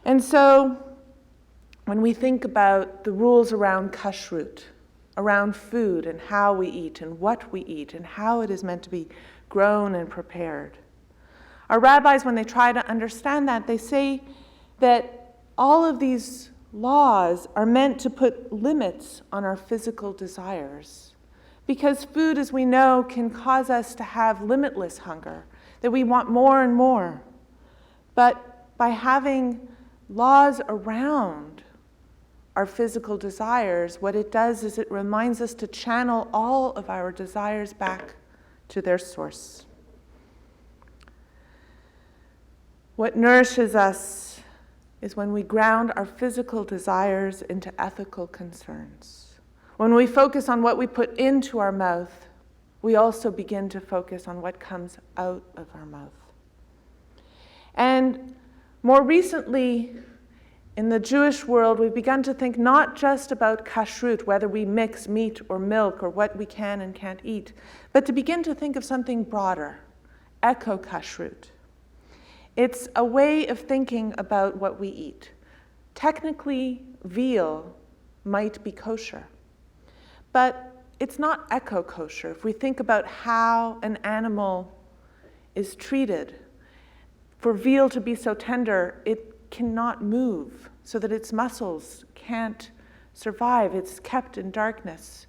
And so, when we think about the rules around kashrut, around food and how we eat and what we eat and how it is meant to be grown and prepared, our rabbis, when they try to understand that, they say that all of these laws are meant to put limits on our physical desires. Because food, as we know, can cause us to have limitless hunger, that we want more and more. But by having laws around our physical desires, what it does is it reminds us to channel all of our desires back to their source. What nourishes us is when we ground our physical desires into ethical concerns. When we focus on what we put into our mouth, we also begin to focus on what comes out of our mouth. And more recently, in the Jewish world, we've begun to think not just about kashrut, whether we mix meat or milk or what we can and can't eat, but to begin to think of something broader, eco-kashrut. It's a way of thinking about what we eat. Technically, veal might be kosher, but it's not eco-kosher. If we think about how an animal is treated, for veal to be so tender, it cannot move so that its muscles can't survive. It's kept in darkness.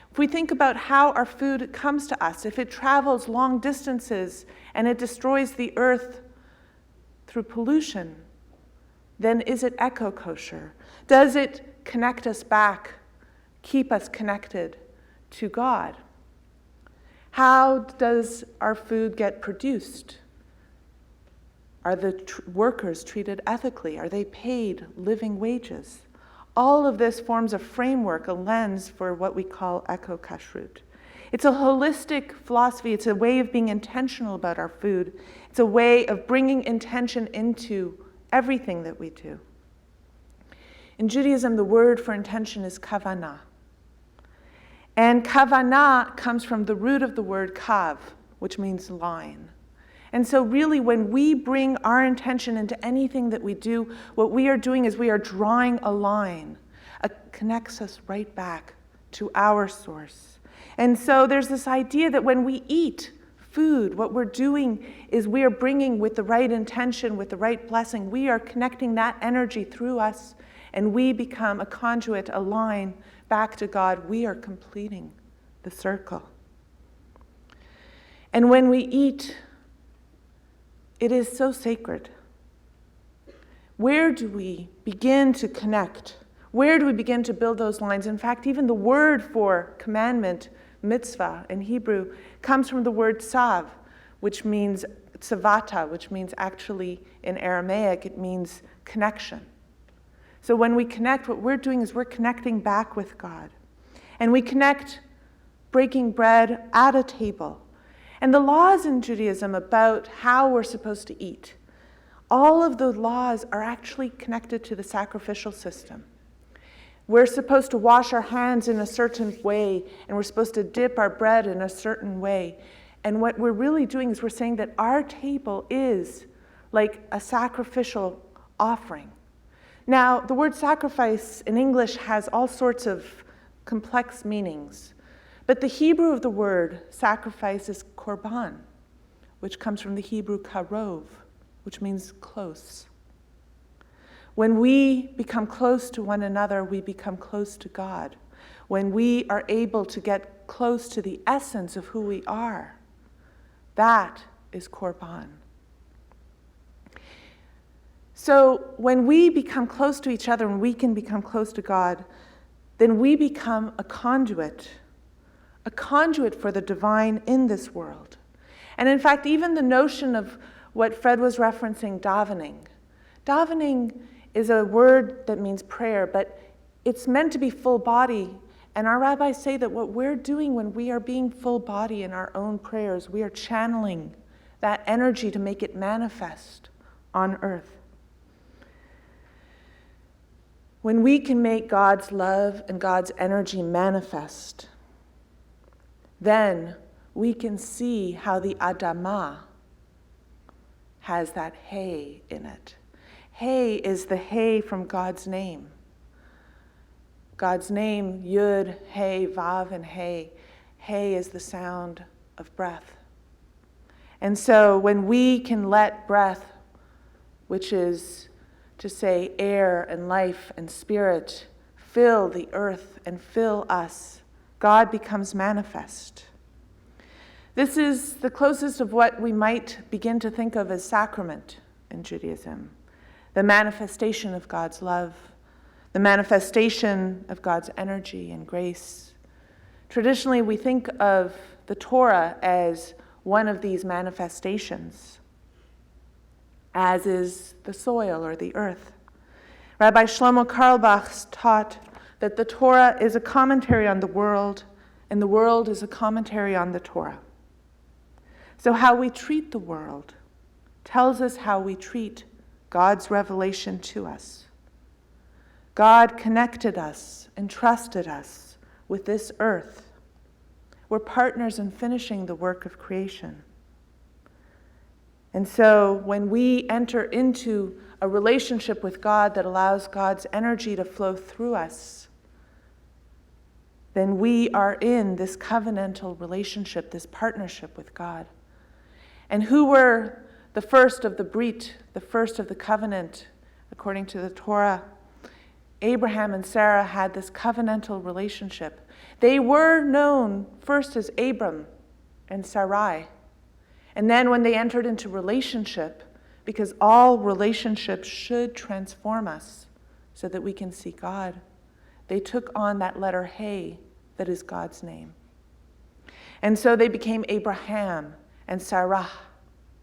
If we think about how our food comes to us, if it travels long distances and it destroys the earth through pollution, then is it eco-kosher? Does it connect us back, keep us connected to God? How does our food get produced? Are the workers treated ethically? Are they paid living wages? All of this forms a framework, a lens for what we call eco-kashrut. It's a holistic philosophy. It's a way of being intentional about our food. It's a way of bringing intention into everything that we do. In Judaism, the word for intention is kavanah. And kavanah comes from the root of the word kav, which means line. And so really, when we bring our intention into anything that we do, what we are doing is we are drawing a line. It connects us right back to our source. And so there's this idea that when we eat food, what we're doing is we are bringing, with the right intention, with the right blessing, we are connecting that energy through us, and we become a conduit, a line back to God. We are completing the circle. And when we eat, it is so sacred. Where do we begin to connect? Where do we begin to build those lines? In fact, even the word for commandment, mitzvah in Hebrew, comes from the word tzav, which means tzavata, which means actually in Aramaic, it means connection. So when we connect, what we're doing is we're connecting back with God. And we connect breaking bread at a table. And the laws in Judaism about how we're supposed to eat, all of the laws are actually connected to the sacrificial system. We're supposed to wash our hands in a certain way, and we're supposed to dip our bread in a certain way. And what we're really doing is we're saying that our table is like a sacrificial offering. Now, the word sacrifice in English has all sorts of complex meanings, but the Hebrew of the word sacrifice is korban, which comes from the Hebrew karov, which means close. When we become close to one another, we become close to God. When we are able to get close to the essence of who we are, that is korban. So when we become close to each other and we can become close to God, then we become a conduit for the divine in this world. And in fact, even the notion of what Fred was referencing, davening is a word that means prayer, but it's meant to be full body. And our rabbis say that what we're doing when we are being full body in our own prayers, we are channeling that energy to make it manifest on earth. When we can make God's love and God's energy manifest, then we can see how the Adamah has that hay in it. Hay is the hay from God's name. God's name, Yud, Hey, Vav, and Hey. Hey is the sound of breath. And so when we can let breath, which is to say air and life and spirit, fill the earth and fill us, God becomes manifest. This is the closest of what we might begin to think of as sacrament in Judaism. The manifestation of God's love, the manifestation of God's energy and grace. Traditionally, we think of the Torah as one of these manifestations, as is the soil or the earth. Rabbi Shlomo Carlebach taught that the Torah is a commentary on the world, and the world is a commentary on the Torah. So how we treat the world tells us how we treat God's revelation to us. God connected us, entrusted us with this earth. We're partners in finishing the work of creation. And so when we enter into a relationship with God that allows God's energy to flow through us, then we are in this covenantal relationship, this partnership with God. And who were the first of the Brit, the first of the covenant, according to the Torah? Abraham and Sarah had this covenantal relationship. They were known first as Abram and Sarai. And then when they entered into relationship, because all relationships should transform us so that we can see God, they took on that letter Hey that is God's name. And so they became Abraham and Sarah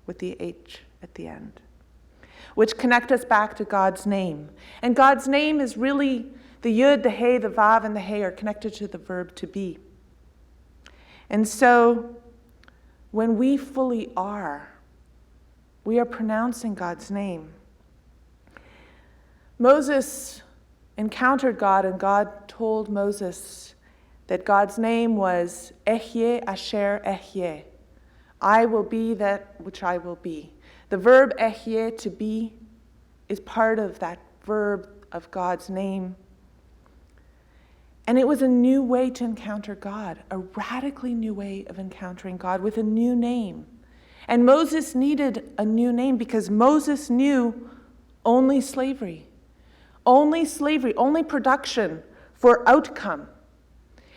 with the H at the end, which connect us back to God's name. And God's name is really the Yud, the Hey, the Vav, and the Hey are connected to the verb to be. And so when we fully are, we are pronouncing God's name. Moses encountered God, and God told Moses that God's name was Ehyeh Asher Ehyeh. I will be that which I will be. The verb ehyeh, to be, is part of that verb of God's name. And it was a new way to encounter God, a radically new way of encountering God with a new name. And Moses needed a new name because Moses knew only slavery, only production for outcome.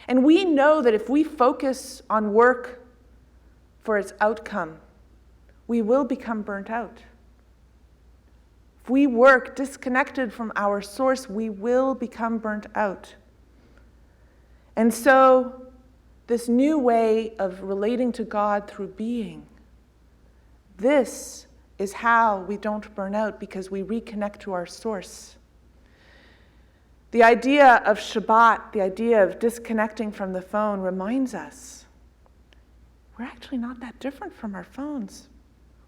And we know that if we focus on work for its outcome, we will become burnt out. If we work disconnected from our source, we will become burnt out. And so, this new way of relating to God through being, this is how we don't burn out, because we reconnect to our source. The idea of Shabbat, the idea of disconnecting from the phone, reminds us we're actually not that different from our phones.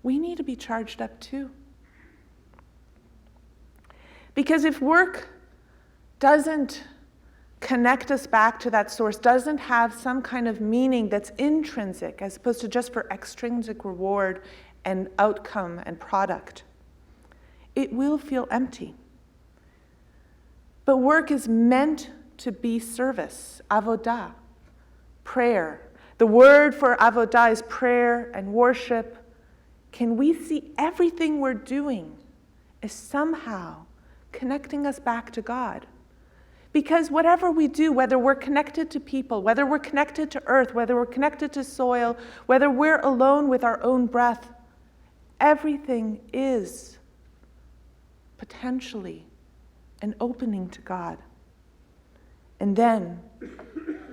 We need to be charged up too. Because if work doesn't connect us back to that source, doesn't have some kind of meaning that's intrinsic as opposed to just for extrinsic reward and outcome and product, it will feel empty. But work is meant to be service, avodah, prayer. The word for avodah is prayer and worship. Can we see everything we're doing as somehow connecting us back to God? Because whatever we do, whether we're connected to people, whether we're connected to earth, whether we're connected to soil, whether we're alone with our own breath, everything is potentially an opening to God. And then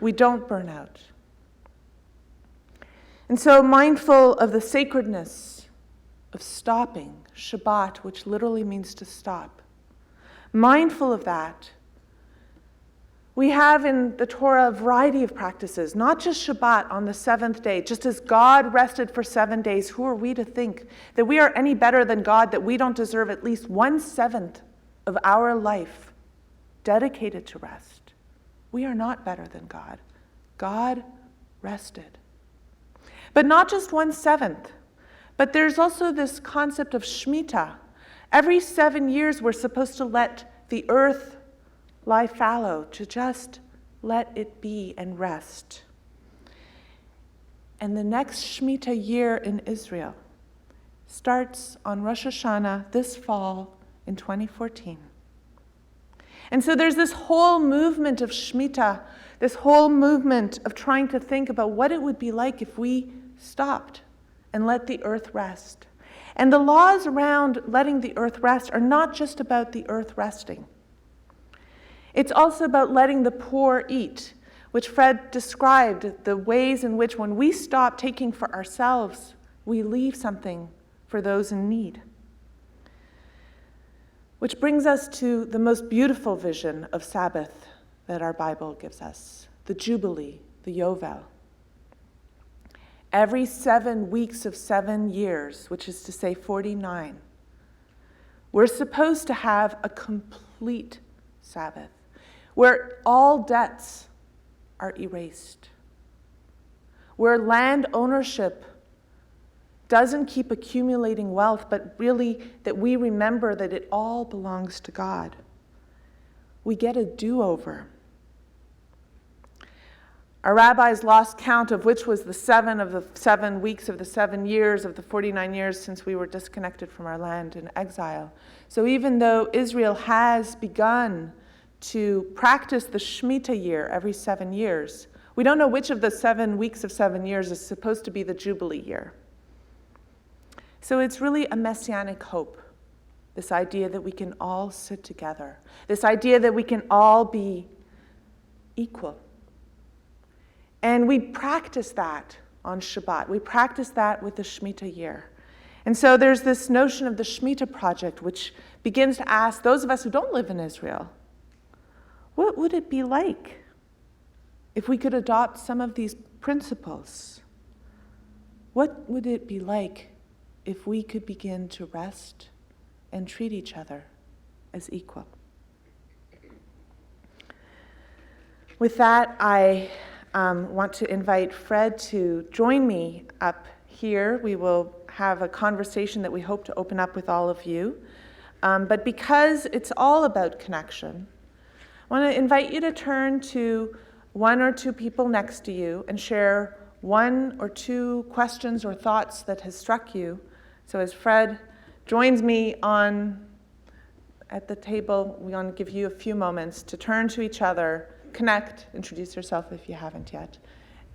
we don't burn out. And so, mindful of the sacredness of stopping, Shabbat, which literally means to stop, mindful of that, we have in the Torah a variety of practices, not just Shabbat on the seventh day. Just as God rested for 7 days, who are we to think that we are any better than God, that we don't deserve at least 1/7 of our life dedicated to rest? We are not better than God. God rested. But not just 1/7, but there's also this concept of Shemitah. Every 7 years, we're supposed to let the earth lie fallow, to just let it be and rest. And the next Shemitah year in Israel starts on Rosh Hashanah this fall in 2014. And so there's this whole movement of Shemitah, this whole movement of trying to think about what it would be like if we stopped and let the earth rest. And the laws around letting the earth rest are not just about the earth resting. It's also about letting the poor eat, which Fred described, the ways in which when we stop taking for ourselves, we leave something for those in need. Which brings us to the most beautiful vision of Sabbath that our Bible gives us, the Jubilee, the Yovel. Every 7 weeks of 7 years, which is to say 49, we're supposed to have a complete Sabbath, where all debts are erased, where land ownership doesn't keep accumulating wealth, but really that we remember that it all belongs to God. We get a do-over. Our rabbis lost count of which was the 7 of the 7 weeks of the 7 years of the 49 years since we were disconnected from our land in exile. So even though Israel has begun to practice the Shemitah year every 7 years, we don't know which of the 7 weeks of 7 years is supposed to be the Jubilee year. So it's really a messianic hope, this idea that we can all sit together, this idea that we can all be equal. And we practice that on Shabbat. We practice that with the Shemitah year. And so there's this notion of the Shemitah project, which begins to ask those of us who don't live in Israel, what would it be like if we could adopt some of these principles? What would it be like if we could begin to rest and treat each other as equal? With that, I want to invite Fred to join me up here. We will have a conversation that we hope to open up with all of you. But because it's all about connection, I want to invite you to turn to 1 or 2 people next to you and share 1 or 2 questions or thoughts that has struck you. So as Fred joins me at the table, we want to give you a few moments to turn to each other, connect, introduce yourself if you haven't yet,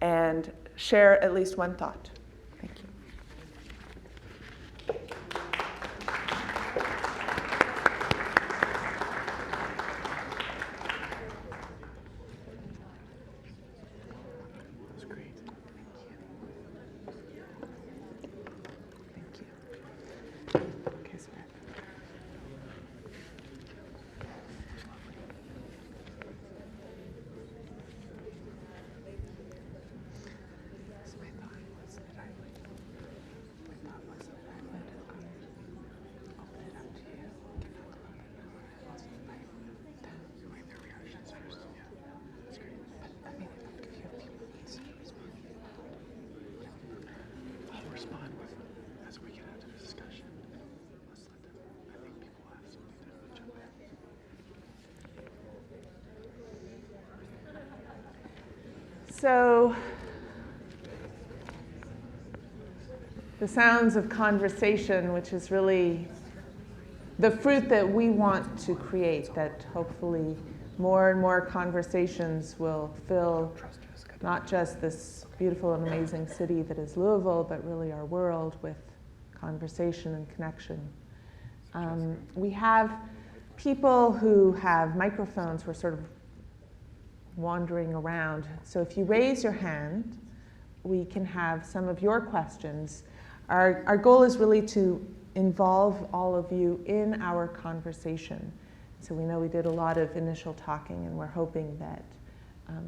and share at least 1 thought. Thank you. So, the sounds of conversation, which is really the fruit that we want to create, that hopefully more and more conversations will fill not just this beautiful and amazing city that is Louisville, but really our world with conversation and connection. We have people who have microphones who are sort of wandering around. So if you raise your hand, we can have some of your questions. Our goal is really to involve all of you in our conversation. So we know we did a lot of initial talking, and we're hoping that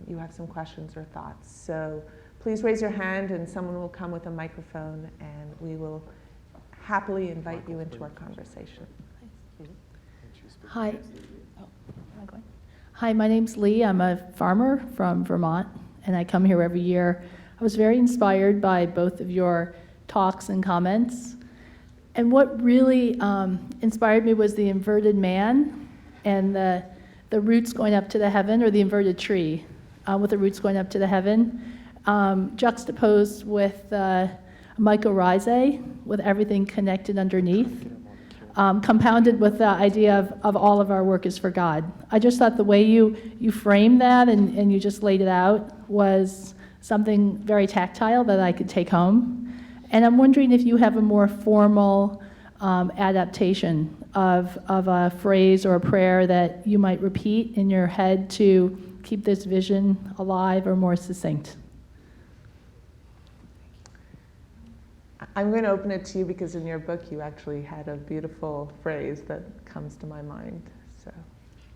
you have some questions or thoughts. So please raise your hand, and someone will come with a microphone, and we will happily invite you into our conversation. Hi. Hi, my name's Lee. I'm a farmer from Vermont, and I come here every year. I was very inspired by both of your talks and comments. And what really inspired me was the inverted man and the roots going up to the heaven, or the inverted tree with the roots going up to the heaven, juxtaposed with mycorrhizae, with everything connected underneath. Compounded with the idea of all of our work is for God. I just thought the way you framed that and you just laid it out was something very tactile that I could take home. And I'm wondering if you have a more formal adaptation of a phrase or a prayer that you might repeat in your head to keep this vision alive or more succinct. I'm going to open it to you because in your book you actually had a beautiful phrase that comes to my mind. So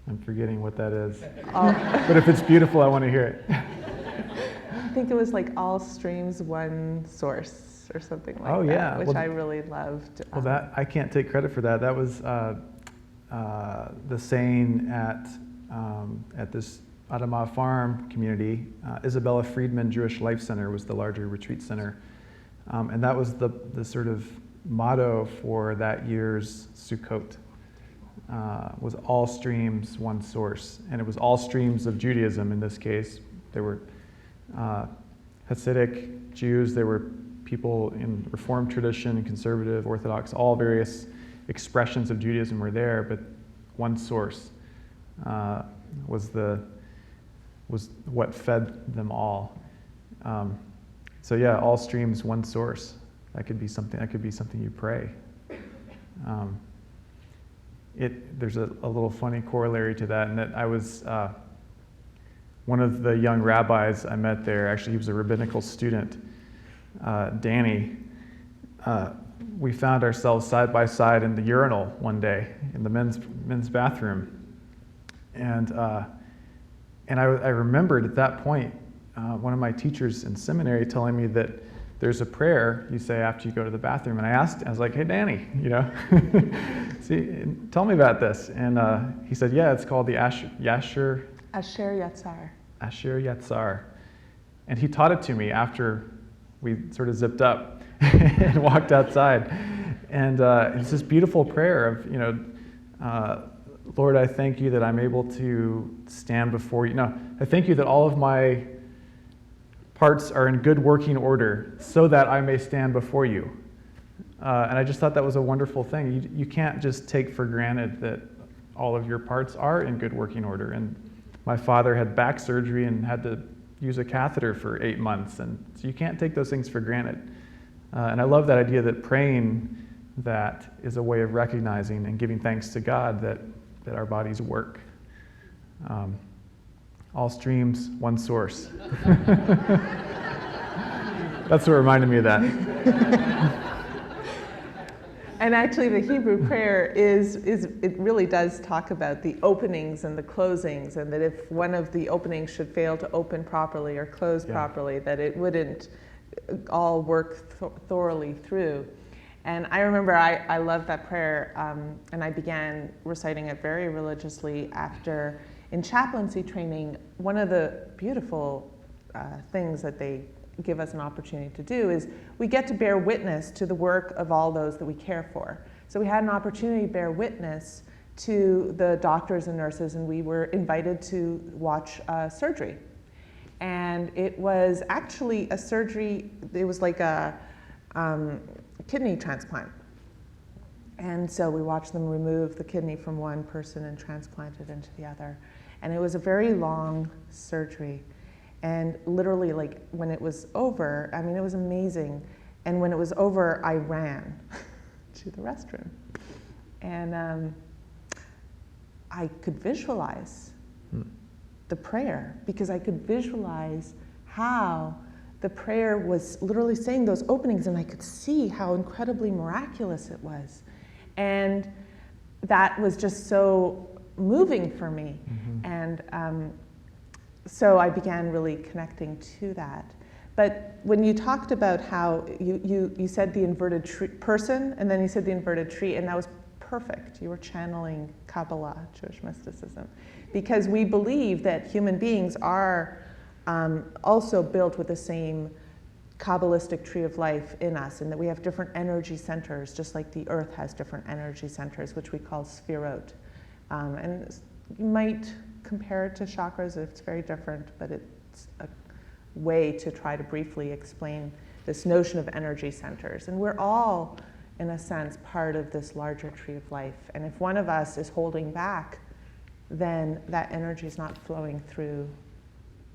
I'm forgetting what that is. But if it's beautiful, I want to hear it. I think it was like all streams, one source, or something like that, yeah. which Well, I really loved. Well, that I can't take credit for that. That was the saying at this Adamah Farm community. Isabella Friedman Jewish Life Center was the larger retreat center. And that was the sort of motto for that year's Sukkot, was all streams, one source. And it was all streams of Judaism in this case. There were Hasidic Jews, there were people in Reformed tradition, conservative, Orthodox, all various expressions of Judaism were there, but one source was what fed them all. So yeah, all streams, one source. That could be something. That could be something you pray. There's a little funny corollary to that, and that I was one of the young rabbis I met there. Actually, he was a rabbinical student, Danny. We found ourselves side by side in the urinal one day in the men's bathroom, and I remembered at that point. One of my teachers in seminary telling me that there's a prayer you say after you go to the bathroom. And I was like, hey, Danny, see, tell me about this. And he said, yeah, it's called the Asher Yatzar. Asher Yatzar. And he taught it to me after we sort of zipped up and walked outside. And it's this beautiful prayer of, Lord, I thank you that I'm able to stand before you. No, I thank you that all of my parts are in good working order so that I may stand before you. And I just thought that was a wonderful thing. You can't just take for granted that all of your parts are in good working order. And my father had back surgery and had to use a catheter for 8 months. And so you can't take those things for granted. And I love that idea that praying that is a way of recognizing and giving thanks to God that our bodies work. All streams, one source. That's what reminded me of that. And actually the Hebrew prayer it really does talk about the openings and the closings, and that if one of the openings should fail to open properly or close properly, that it wouldn't all work thoroughly through. And I remember I loved that prayer, and I began reciting it very religiously after. In chaplaincy training, one of the beautiful things that they give us an opportunity to do is we get to bear witness to the work of all those that we care for. So we had an opportunity to bear witness to the doctors and nurses, and we were invited to watch surgery. And it was actually a surgery, it was like a kidney transplant. And so we watched them remove the kidney from one person and transplant it into the other. And it was a very long surgery. And literally, like, when it was over, I mean, it was amazing. And when it was over, I ran to the restroom. And I could visualize the prayer, because I could visualize how the prayer was literally saying those openings, and I could see how incredibly miraculous it was. And that was just so moving for me. And so I began really connecting to that. But when you talked about how you said the inverted tree person, and then you said the inverted tree, and that was perfect. You were channeling Kabbalah, Jewish mysticism, because we believe that human beings are also built with the same Kabbalistic tree of life in us, and that we have different energy centers, just like the earth has different energy centers, which we call sphirot. And you might compare it to chakras. It's very different, but it's a way to try to briefly explain this notion of energy centers. And we're all, in a sense, part of this larger tree of life. And if one of us is holding back, then that energy is not flowing through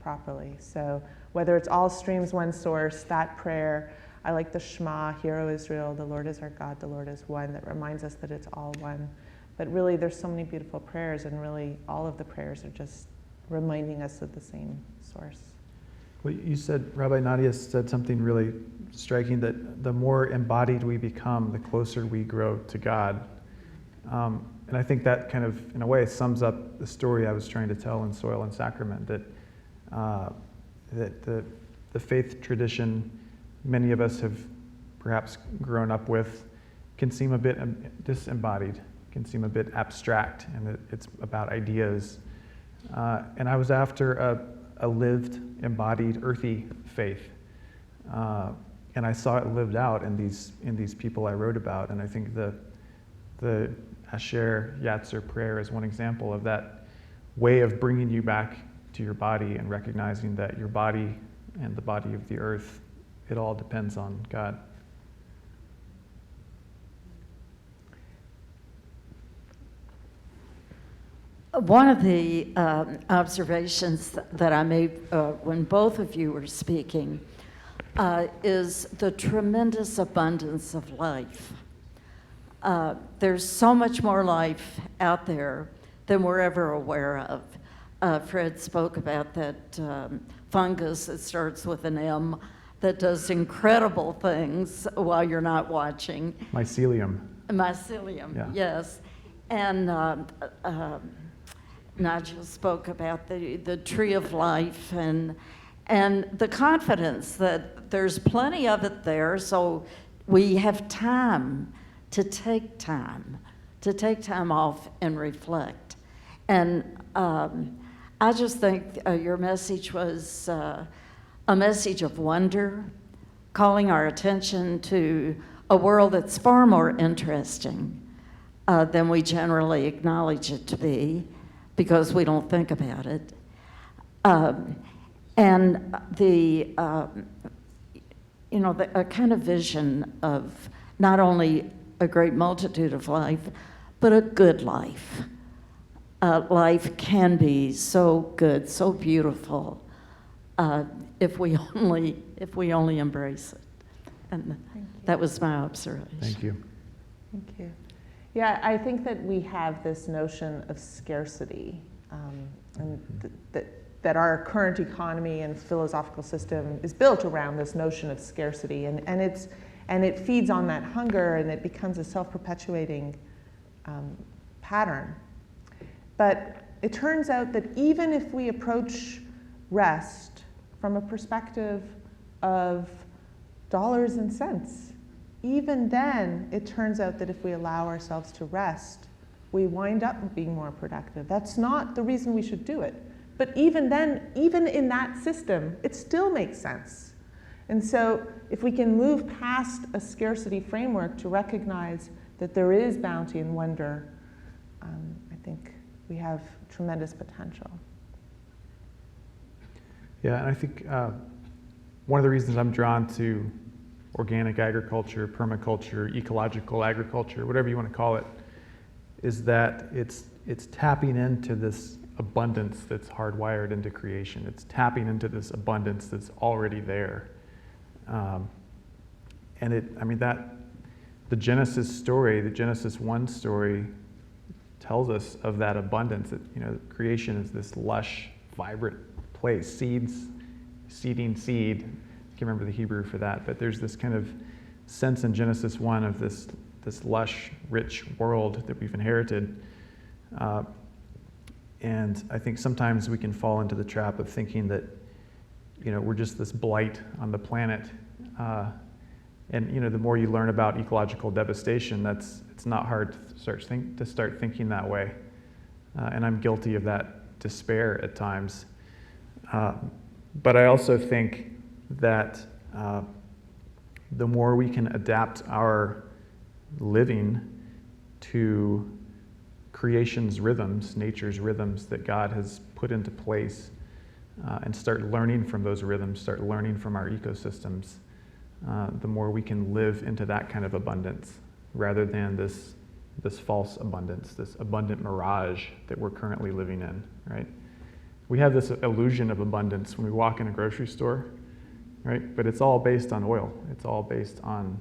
properly. So whether it's all streams, one source, that prayer, I like the Shema, Hear, O Israel, the Lord is our God, the Lord is one, that reminds us that it's all one. But really, there's so many beautiful prayers, and really all of the prayers are just reminding us of the same source. Well, you said, Rabbi Nadia said something really striking, that the more embodied we become, the closer we grow to God. And I think that kind of, in a way, sums up the story I was trying to tell in Soil and Sacrament, that the faith tradition many of us have perhaps grown up with can seem a bit disembodied, can seem a bit abstract, and it's about ideas. And I was after a lived, embodied, earthy faith. And I saw it lived out in these people I wrote about. And I think the Asher Yatzer prayer is one example of that way of bringing you back to your body and recognizing that your body and the body of the earth, it all depends on God. One of the observations that I made when both of you were speaking is the tremendous abundance of life. There's so much more life out there than we're ever aware of. Fred spoke about that fungus that starts with an M that does incredible things while you're not watching. Mycelium. Mycelium, Yeah. yes. And Nigel spoke about the tree of life and the confidence that there's plenty of it there, so we have time to take time off and reflect. And I just think your message was a message of wonder, calling our attention to a world that's far more interesting than we generally acknowledge it to be, because we don't think about it. And a kind of vision of not only a great multitude of life, but a good life. Life can be so good, so beautiful, if we only embrace it. And that was my observation. Thank you. Thank you. Yeah, I think that we have this notion of scarcity, and that our current economy and philosophical system is built around this notion of scarcity, and it feeds on that hunger, and it becomes a self-perpetuating pattern. But it turns out that even if we approach rest from a perspective of dollars and cents, even then, it turns out that if we allow ourselves to rest, we wind up being more productive. That's not the reason we should do it. But even then, even in that system, it still makes sense. And so if we can move past a scarcity framework to recognize that there is bounty and wonder, I think we have tremendous potential. Yeah, and I think one of the reasons I'm drawn to organic agriculture, permaculture, ecological agriculture, whatever you want to call it, is that it's tapping into this abundance that's hardwired into creation. It's tapping into this abundance that's already there. And the Genesis story, the Genesis 1 story, tells us of that abundance. That, creation is this lush, vibrant place. Seeding seed. I can't remember the Hebrew for that, but there's this kind of sense in Genesis 1 of this lush, rich world that we've inherited. And I think sometimes we can fall into the trap of thinking that, we're just this blight on the planet. And the more you learn about ecological devastation, it's not hard to start thinking that way. And I'm guilty of that despair at times. But I also think that the more we can adapt our living to creation's rhythms, nature's rhythms that God has put into place, and start learning from those rhythms, start learning from our ecosystems, the more we can live into that kind of abundance rather than this false abundance, this abundant mirage that we're currently living in, right? We have this illusion of abundance when we walk in a grocery store, right? But it's all based on oil. It's all based on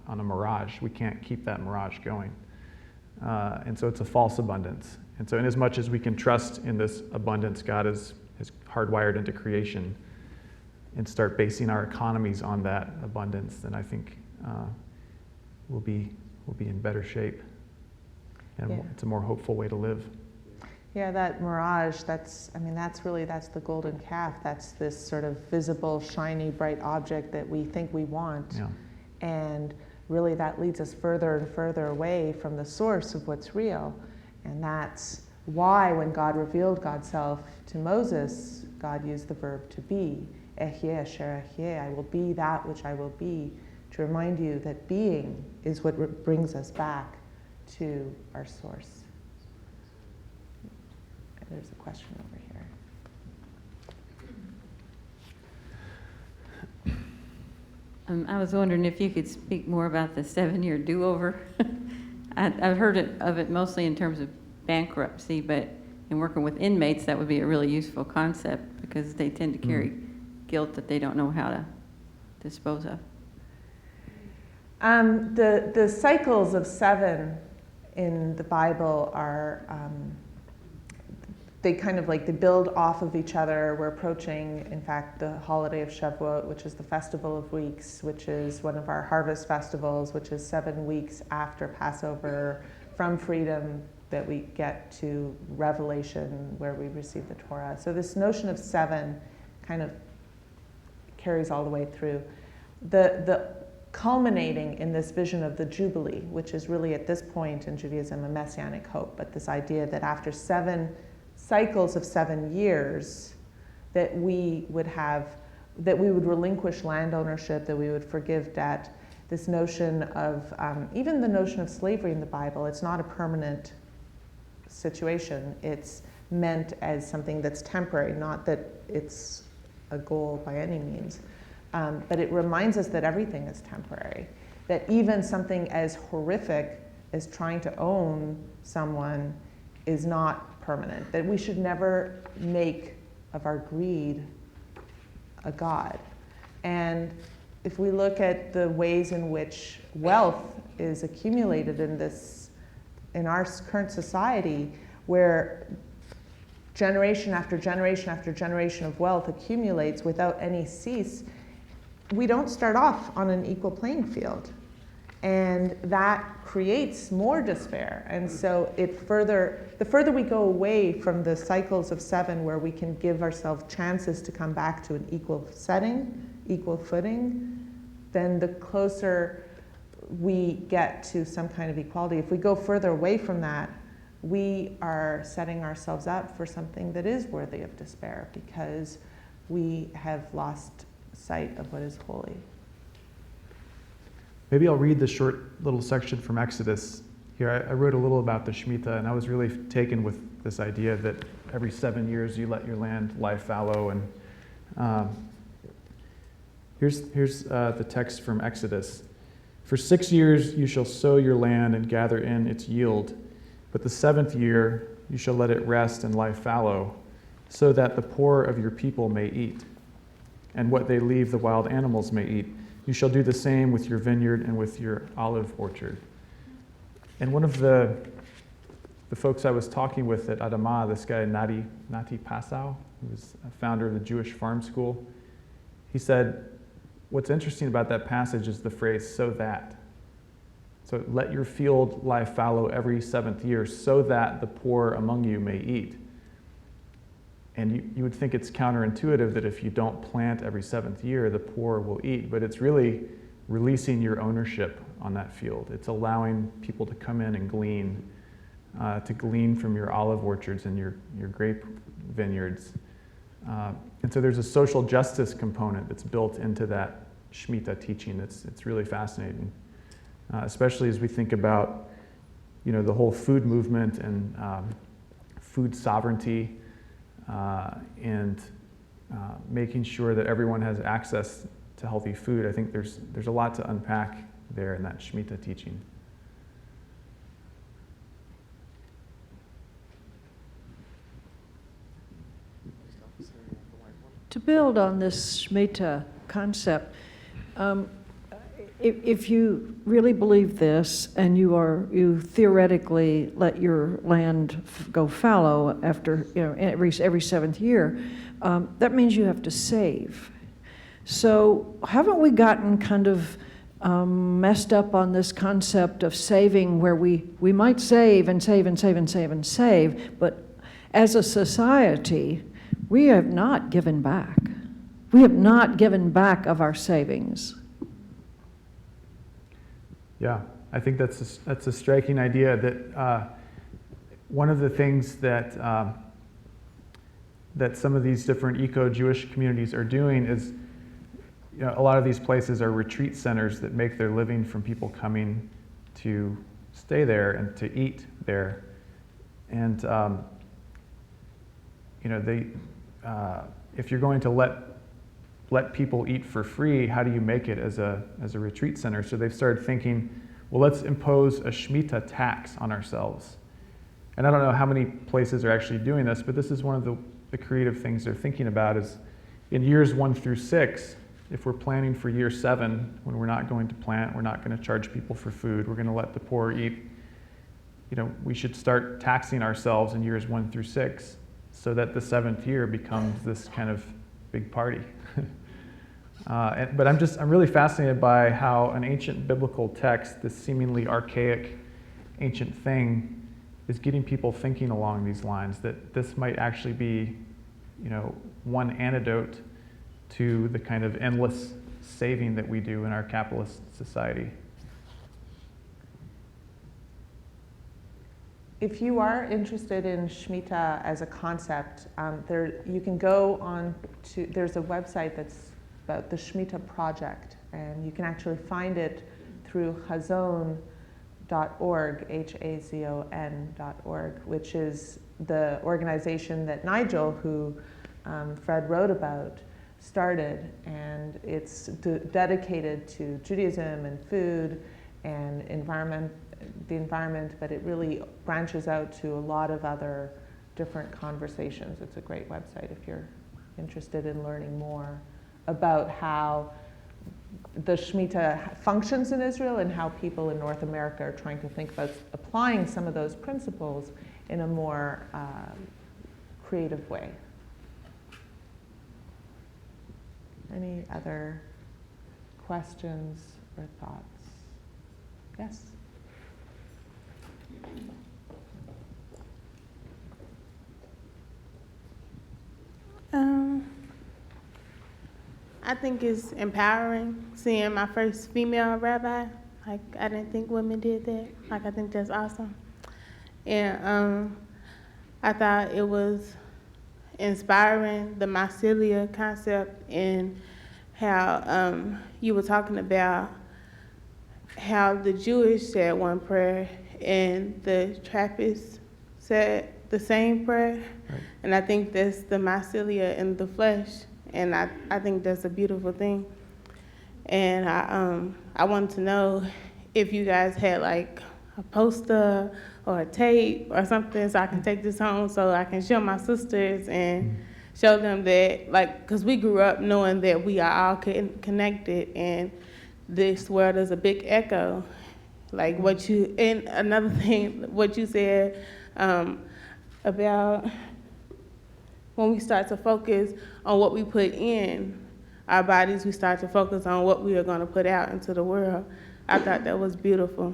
a mirage. We can't keep that mirage going. And so it's a false abundance. And so inasmuch as we can trust in this abundance God has hardwired into creation and start basing our economies on that abundance, then I think we'll be in better shape. And it's a more hopeful way to live. Yeah, that mirage, that's the golden calf. That's this sort of visible, shiny, bright object that we think we want. Yeah. And really that leads us further and further away from the source of what's real. And that's why when God revealed God's self to Moses, God used the verb to be. Ehyeh asher ehyeh, I will be that which I will be, to remind you that being is what brings us back to our source. There's a question over here. I was wondering if you could speak more about the 7-year do-over. I've heard of it mostly in terms of bankruptcy, but in working with inmates, that would be a really useful concept because they tend to carry guilt that they don't know how to dispose of. The cycles of 7 in the Bible are, they build off of each other. We're approaching, in fact, the holiday of Shavuot, which is the Festival of Weeks, which is one of our harvest festivals, which is 7 weeks after Passover, from freedom that we get to Revelation, where we receive the Torah. So this notion of 7 kind of carries all the way through. The culminating in this vision of the Jubilee, which is really at this point in Judaism a messianic hope, but this idea that after 7 cycles of 7 years, that we would relinquish land ownership, that we would forgive debt. This notion of, even the notion of slavery in the Bible, it's not a permanent situation. It's meant as something that's temporary, not that it's a goal by any means. But it reminds us that everything is temporary, that even something as horrific as trying to own someone is not permanent, that we should never make of our greed a god. And if we look at the ways in which wealth is accumulated in our current society, where generation after generation after generation of wealth accumulates without any cease, we don't start off on an equal playing field. And that creates more despair. And so the further we go away from the cycles of 7 where we can give ourselves chances to come back to an equal setting, equal footing, then the closer we get to some kind of equality. If we go further away from that, we are setting ourselves up for something that is worthy of despair because we have lost sight of what is holy. Maybe I'll read the short little section from Exodus here. I wrote a little about the Shemitah, and I was really taken with this idea that every 7 years you let your land lie fallow, and Here's the text from Exodus. For 6 years you shall sow your land and gather in its yield, but the 7th year you shall let it rest and lie fallow, so that the poor of your people may eat, and what they leave the wild animals may eat. You shall do the same with your vineyard and with your olive orchard. And one of the folks I was talking with at Adama, this guy Nati Passau, who was a founder of the Jewish Farm School, he said, what's interesting about that passage is the phrase, so that. So let your field lie fallow every 7th year, so that the poor among you may eat. And you would think it's counterintuitive that if you don't plant every 7th year, the poor will eat. But it's really releasing your ownership on that field. It's allowing people to come in and glean from your olive orchards and your grape vineyards. And so there's a social justice component that's built into that Shemitah teaching. It's really fascinating, especially as we think about, the whole food movement and food sovereignty, and making sure that everyone has access to healthy food. I think there's a lot to unpack there in that Shemitah teaching. To build on this Shemitah concept, if you really believe this and you theoretically let your land go fallow after every 7th year, that means you have to save. So haven't we gotten kind of messed up on this concept of saving, where we might save and save and save and save and save, but as a society, we have not given back. We have not given back of our savings. Yeah, I think that's a striking idea. That one of the things that some of these different eco-Jewish communities are doing is, a lot of these places are retreat centers that make their living from people coming to stay there and to eat there. And if you're going to let people eat for free, how do you make it as a retreat center? So they've started thinking, well, let's impose a Shemitah tax on ourselves. And I don't know how many places are actually doing this, but this is one of the creative things they're thinking about is in years 1 through 6, if we're planning for year 7, when we're not going to plant, we're not going to charge people for food, we're going to let the poor eat, we should start taxing ourselves in years 1 through 6 so that the 7th year becomes this kind of big party. But I'm really fascinated by how an ancient biblical text, this seemingly archaic ancient thing, is getting people thinking along these lines, that this might actually be, one antidote to the kind of endless saving that we do in our capitalist society. If you are interested in Shemitah as a concept, you can go on to, there's a website that's about the Shemitah Project, and you can actually find it through hazon.org, hazon.org, which is the organization that Nigel, who Fred wrote about, started, and it's dedicated to Judaism and food and the environment, but it really branches out to a lot of other different conversations. It's a great website if you're interested in learning more about how the Shemitah functions in Israel and how people in North America are trying to think about applying some of those principles in a more creative way. Any other questions or thoughts? Yes? I think it's empowering seeing my first female rabbi. Like, I didn't think women did that. Like, I think that's awesome. And I thought it was inspiring, the mycelia concept, and how you were talking about how the Jewish said one prayer and the Trappist said the same prayer. Right. And I think that's the mycelia in the flesh. and I think that's a beautiful thing. And I wanted to know if you guys had like a poster or a tape or something so I can take this home so I can show my sisters and show them that, like, because we grew up knowing that we are all connected, and this world is a big echo. Like what you, and another thing, what you said about when we start to focus on what we put in our bodies, we start to focus on what we are going to put out into the world. I thought that was beautiful.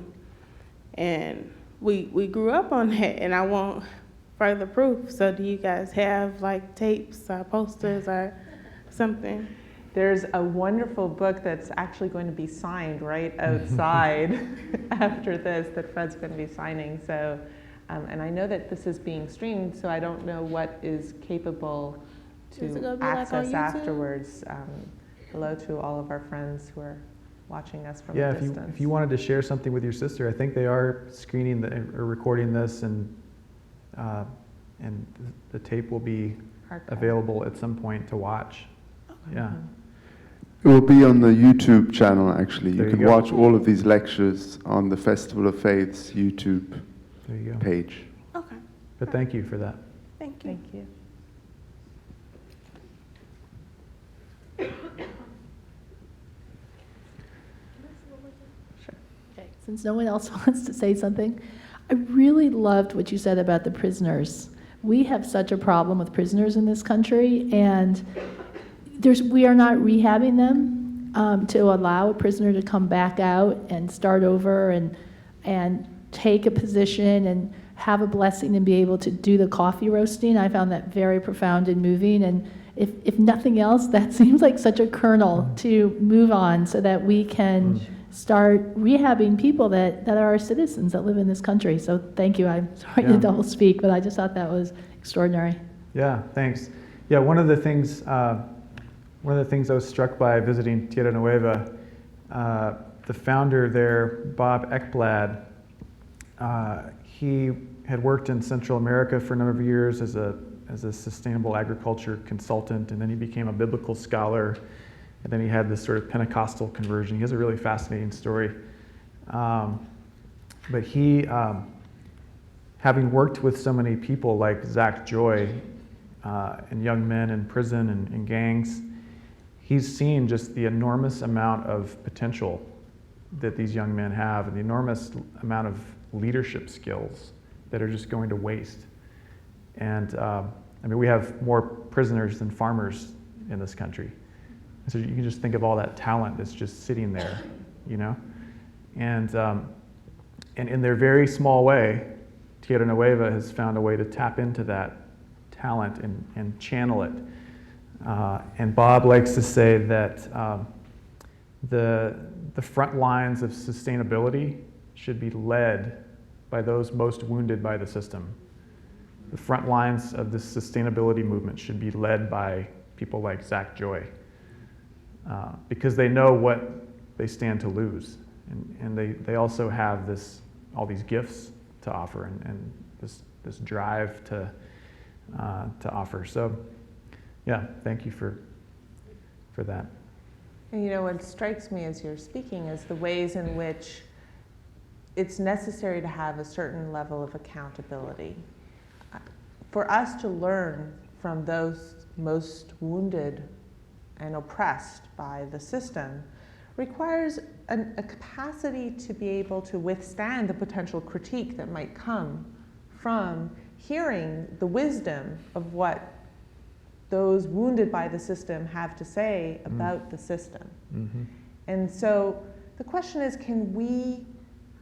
And we grew up on that, and I want further proof. So do you guys have like tapes or posters or something? There's a wonderful book that's actually going to be signed right outside after this that Fred's going to be signing. So, and I know that this is being streamed, so I don't know what is capable to access afterwards. Hello to all of our friends who are watching us from a distance. If you wanted to share something with your sister, I think they are screening or recording this, and the tape will be available at some point to watch. Yeah. It will be on the YouTube channel, actually. You can go. watch all of these lectures on the Festival of Faith's YouTube There you go. page. Okay, But thank you for that. thank you. Thank you. Okay, since no one else wants to say something, I really loved what you said about the prisoners. We have such a problem with prisoners in this country, and we are not rehabbing them to allow a prisoner to come back out and start over and take a position and have a blessing and be able to do the coffee roasting. I found that very profound and moving, and if nothing else, that seems like such a kernel to move on so that we can start rehabbing people that are our citizens that live in this country. So thank you. I'm sorry to double speak, but I just thought that was extraordinary. Yeah, thanks. Yeah, one of the things I was struck by visiting Tierra Nueva, the founder there, Bob Ekblad, he had worked in Central America for a number of years as a sustainable agriculture consultant, and then he became a biblical scholar, and then he had this sort of Pentecostal conversion. He has a really fascinating story. But he, having worked with so many people like Zach Joy and young men in prison and in gangs, he's seen just the enormous amount of potential that these young men have and the enormous amount of leadership skills that are just going to waste. And I mean, we have more prisoners than farmers in this country. So you can just think of all that talent that's just sitting there, you know? And in their very small way, Tierra Nueva has found a way to tap into that talent and channel it. And Bob likes to say that the front lines of sustainability should be led by those most wounded by the system. The front lines of this sustainability movement should be led by people like Zach Joy, because they know what they stand to lose, and they also have all these gifts to offer and this drive to offer. So, yeah, thank you for that. And you know, what strikes me as you're speaking is the ways in which it's necessary to have a certain level of accountability. For us to learn from those most wounded and oppressed by the system requires a capacity to be able to withstand the potential critique that might come from hearing the wisdom of what those wounded by the system have to say about the system. Mm-hmm. And so the question is, can we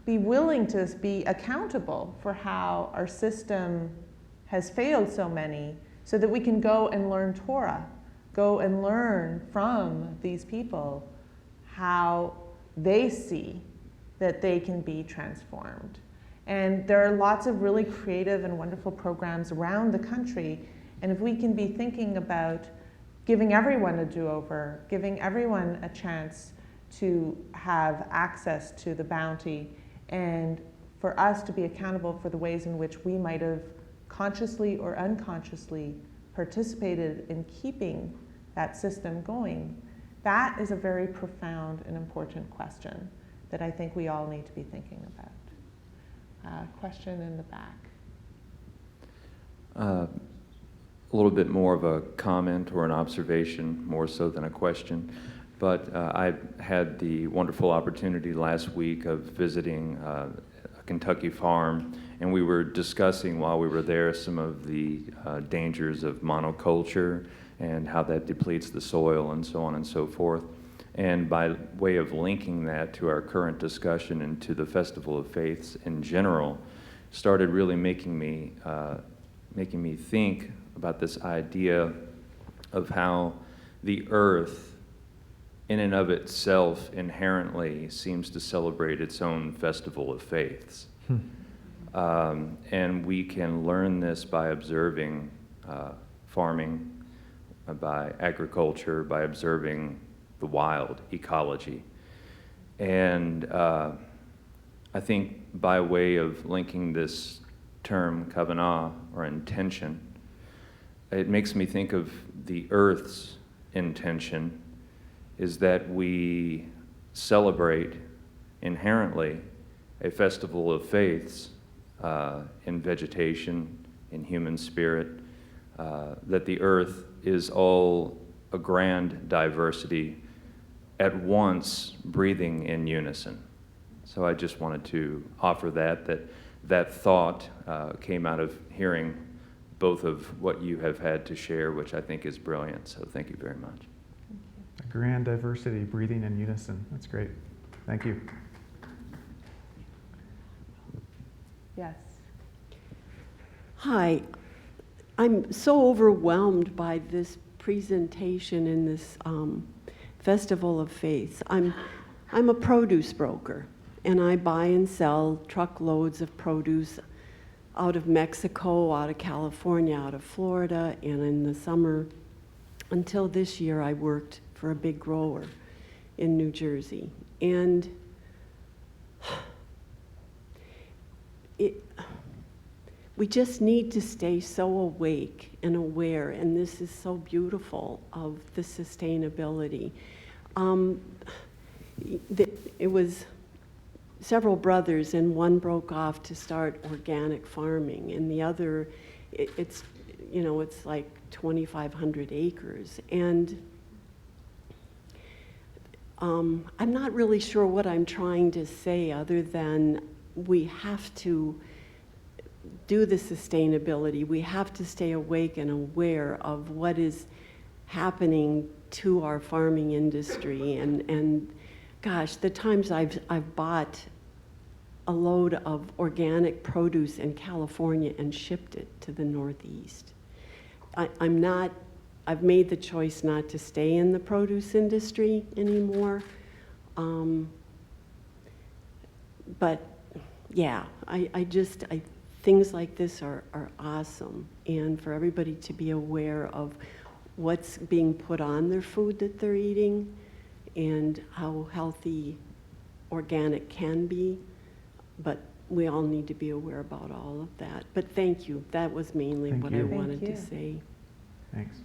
be willing to be accountable for how our system has failed so many, so that we can go and learn Torah, go and learn from these people how they see that they can be transformed. And there are lots of really creative and wonderful programs around the country, and if we can be thinking about giving everyone a do-over, giving everyone a chance to have access to the bounty, and for us to be accountable for the ways in which we might have consciously or unconsciously participated in keeping that system going? That is a very profound and important question that I think we all need to be thinking about. Question in the back. A little bit more of a comment or an observation, more so than a question. But I had the wonderful opportunity last week of visiting a Kentucky farm, and we were discussing while we were there some of the dangers of monoculture and how that depletes the soil and so on and so forth. And by way of linking that to our current discussion and to the Festival of Faiths in general, started really making me think about this idea of how the earth in and of itself inherently seems to celebrate its own Festival of Faiths. And we can learn this by observing farming, by agriculture, by observing the wild, ecology. And I think by way of linking this term, kavanah, or intention, it makes me think of the earth's intention is that we celebrate inherently a festival of faiths in vegetation, in human spirit, that the earth is all a grand diversity at once breathing in unison. So I just wanted to offer that thought came out of hearing both of what you have had to share, which I think is brilliant. So thank you very much. A grand diversity, breathing in unison. That's great. Thank you. Yes. Hi, I'm so overwhelmed by this presentation in this Festival of Faiths. I'm a produce broker, and I buy and sell truckloads of produce out of Mexico, out of California, out of Florida, and in the summer, until this year, I worked for a big grower in New Jersey. And we just need to stay so awake and aware, and this is so beautiful of the sustainability. It was several brothers, and one broke off to start organic farming, and the other, it's like 2,500 acres. And I'm not really sure what I'm trying to say other than we have to do the sustainability. We have to stay awake and aware of what is happening to our farming industry. And gosh, the times I've bought a load of organic produce in California and shipped it to the Northeast. I've made the choice not to stay in the produce industry anymore. But yeah, things like this are awesome. And for everybody to be aware of what's being put on their food that they're eating and how healthy organic can be. But we all need to be aware about all of that. But thank you. That was mainly Thank what you. I wanted Thank to you. say. Thanks.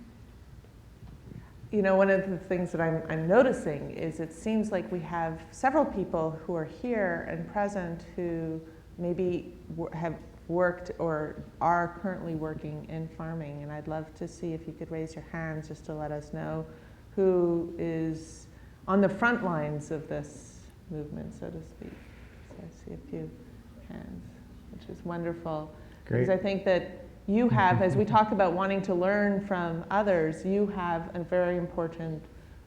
You know, one of the things that I'm noticing is it seems like we have several people who are here and present who maybe have worked or are currently working in farming. And I'd love to see if you could raise your hands just to let us know who is on the front lines of this movement, so to speak. So I see a few hands, which is wonderful. Great. Because I think that you have, as we talk about wanting to learn from others, you have a very important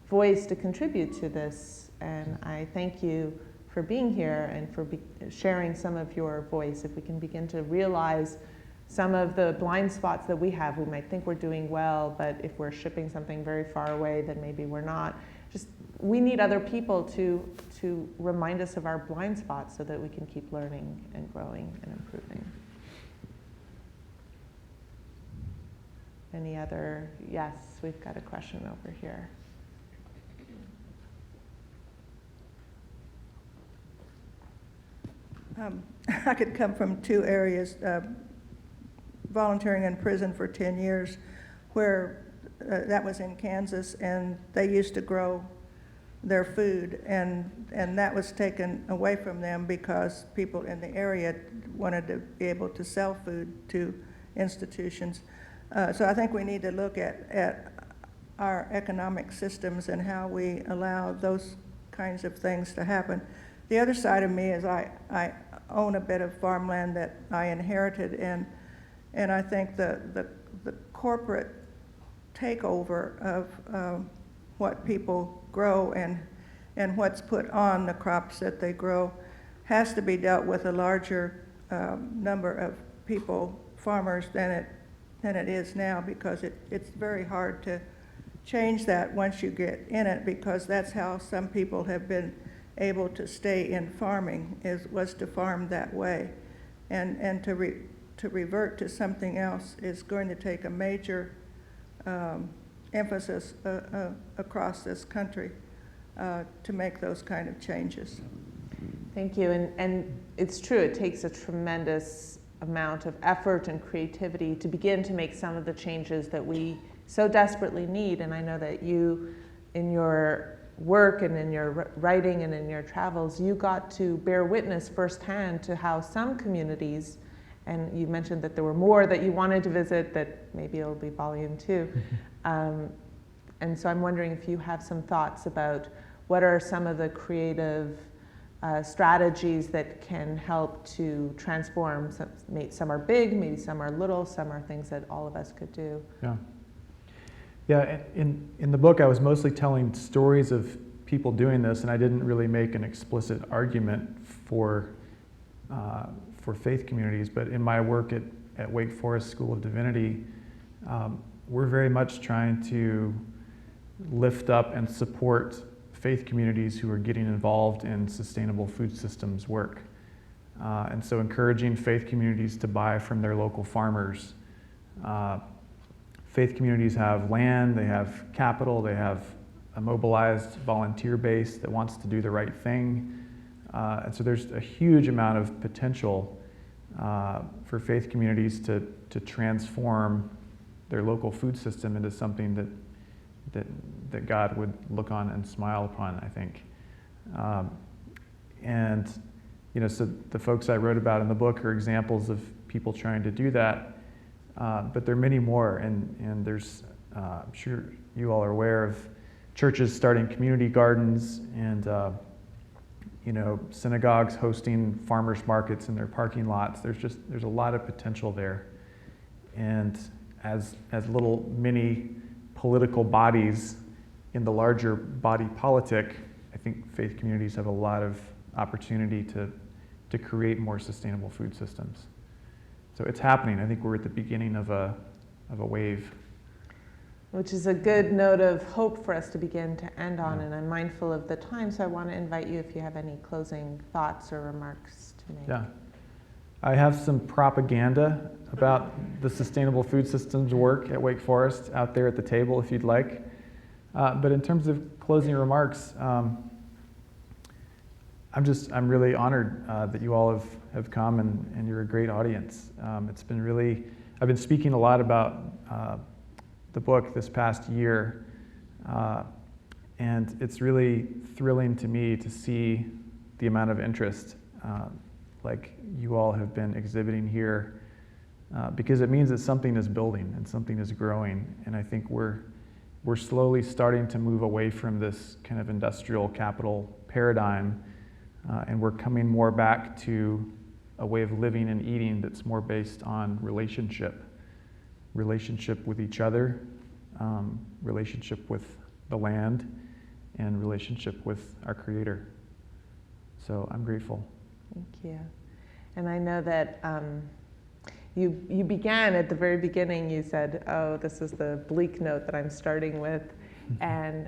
voice to contribute to this. And I thank you for being here and for sharing some of your voice. If we can begin to realize some of the blind spots that we have, we might think we're doing well, but if we're shipping something very far away, then maybe we're not. Just, we need other people to remind us of our blind spots so that we can keep learning and growing and improving. Any other? Yes, we've got a question over here. I could come from two areas, volunteering in prison for 10 years, where that was in Kansas, and they used to grow their food, and that was taken away from them because people in the area wanted to be able to sell food to institutions. So I think we need to look at our economic systems and how we allow those kinds of things to happen. The other side of me is I own a bit of farmland that I inherited, and I think the corporate takeover of what people grow and what's put on the crops that they grow has to be dealt with a larger number of people, farmers, than it is now, because it's very hard to change that once you get in it, because that's how some people have been able to stay in farming, was to farm that way. And to revert to something else is going to take a major emphasis across this country to make those kind of changes. Thank you. And it's true, it takes a tremendous amount of effort and creativity to begin to make some of the changes that we so desperately need. And I know that you, in your work and in your writing and in your travels, you got to bear witness firsthand to how some communities, and you mentioned that there were more that you wanted to visit, that maybe it'll be volume 2. And so I'm wondering if you have some thoughts about what are some of the creative strategies that can help to transform. Some are big, maybe some are little, some are things that all of us could do. Yeah, in the book I was mostly telling stories of people doing this, and I didn't really make an explicit argument for faith communities. But in my work at Wake Forest School of Divinity, we're very much trying to lift up and support faith communities who are getting involved in sustainable food systems work. And so encouraging faith communities to buy from their local farmers. Faith communities have land, they have capital, they have a mobilized volunteer base that wants to do the right thing. And so there's a huge amount of potential for faith communities to transform their local food system into something that God would look on and smile upon, I think. And so the folks I wrote about in the book are examples of people trying to do that. But there are many more, and there's, I'm sure you all are aware of churches starting community gardens, and synagogues hosting farmers markets in their parking lots. There's a lot of potential there. And as little mini political bodies in the larger body politic, I think faith communities have a lot of opportunity to create more sustainable food systems. So it's happening. I think we're at the beginning of a wave. Which is a good note of hope for us to begin to end on, and I'm mindful of the time, so I want to invite you if you have any closing thoughts or remarks to make. Yeah. I have some propaganda about the sustainable food systems work at Wake Forest out there at the table if you'd like. But in terms of closing remarks, I'm really honored that you all have come, and you're a great audience. It's been really, I've been speaking a lot about the book this past year, and it's really thrilling to me to see the amount of interest like you all have been exhibiting here, because it means that something is building and something is growing, and I think we're slowly starting to move away from this kind of industrial capital paradigm, and we're coming more back to a way of living and eating that's more based on relationship with each other, relationship with the land, and relationship with our Creator. So I'm grateful. Thank you. And I know that you began at the very beginning, you said, oh, this is the bleak note that I'm starting with. And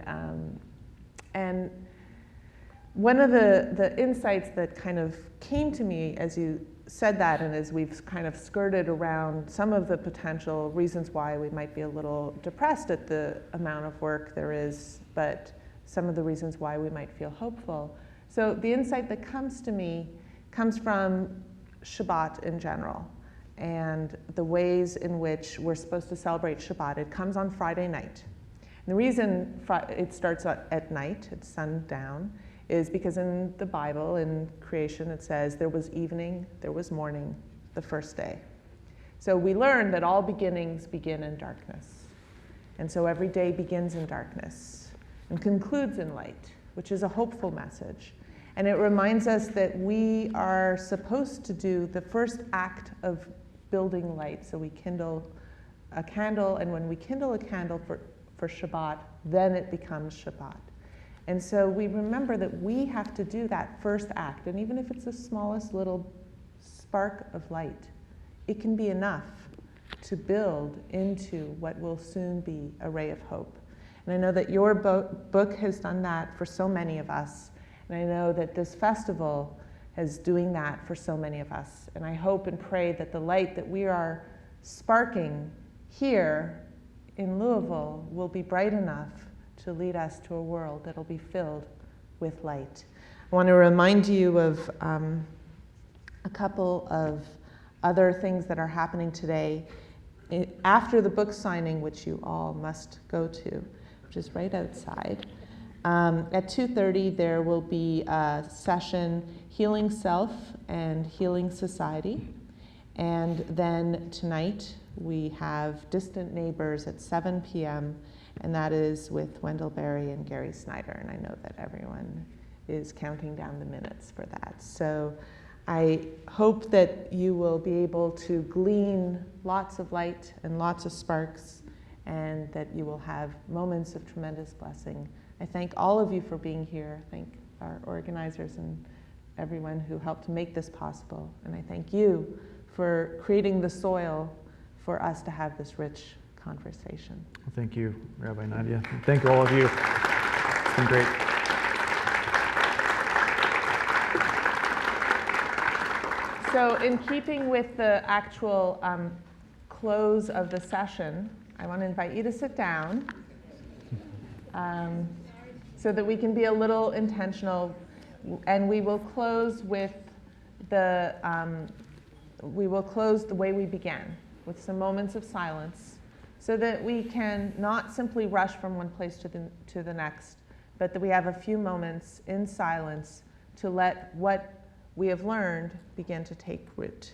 one of the insights that kind of came to me as you said that, and as we've kind of skirted around some of the potential reasons why we might be a little depressed at the amount of work there is, but some of the reasons why we might feel hopeful. So the insight that comes to me comes from Shabbat in general. and the ways in which we're supposed to celebrate Shabbat. It comes on Friday night. And the reason it starts at night, at sundown, is because in the Bible, in creation, it says there was evening, there was morning, the first day. So we learn that all beginnings begin in darkness. And so every day begins in darkness and concludes in light, which is a hopeful message. And it reminds us that we are supposed to do the first act of building light. So we kindle a candle, and when we kindle a candle for Shabbat, then it becomes Shabbat. And so we remember that we have to do that first act, and even if it's the smallest little spark of light, it can be enough to build into what will soon be a ray of hope. And I know that your book has done that for so many of us, and I know that this festival is doing that for so many of us. And I hope and pray that the light that we are sparking here in Louisville will be bright enough to lead us to a world that'll be filled with light. I want to remind you of a couple of other things that are happening today. After the book signing, which you all must go to, which is right outside, at 2:30 there will be a session, Healing Self and Healing Society. And then tonight we have Distant Neighbors at 7 p.m., and that is with Wendell Berry and Gary Snyder. And I know that everyone is counting down the minutes for that. So I hope that you will be able to glean lots of light and lots of sparks, and that you will have moments of tremendous blessing. I thank all of you for being here. I thank our organizers and everyone who helped make this possible. And I thank you for creating the soil for us to have this rich conversation. Well, thank you, Rabbi Nadia. And thank all of you. It's been great. So in keeping with the actual close of the session, I want to invite you to sit down so that we can be a little intentional, and we will close with the way we began, with some moments of silence, so that we can not simply rush from one place to the next, but that we have a few moments in silence to let what we have learned begin to take root.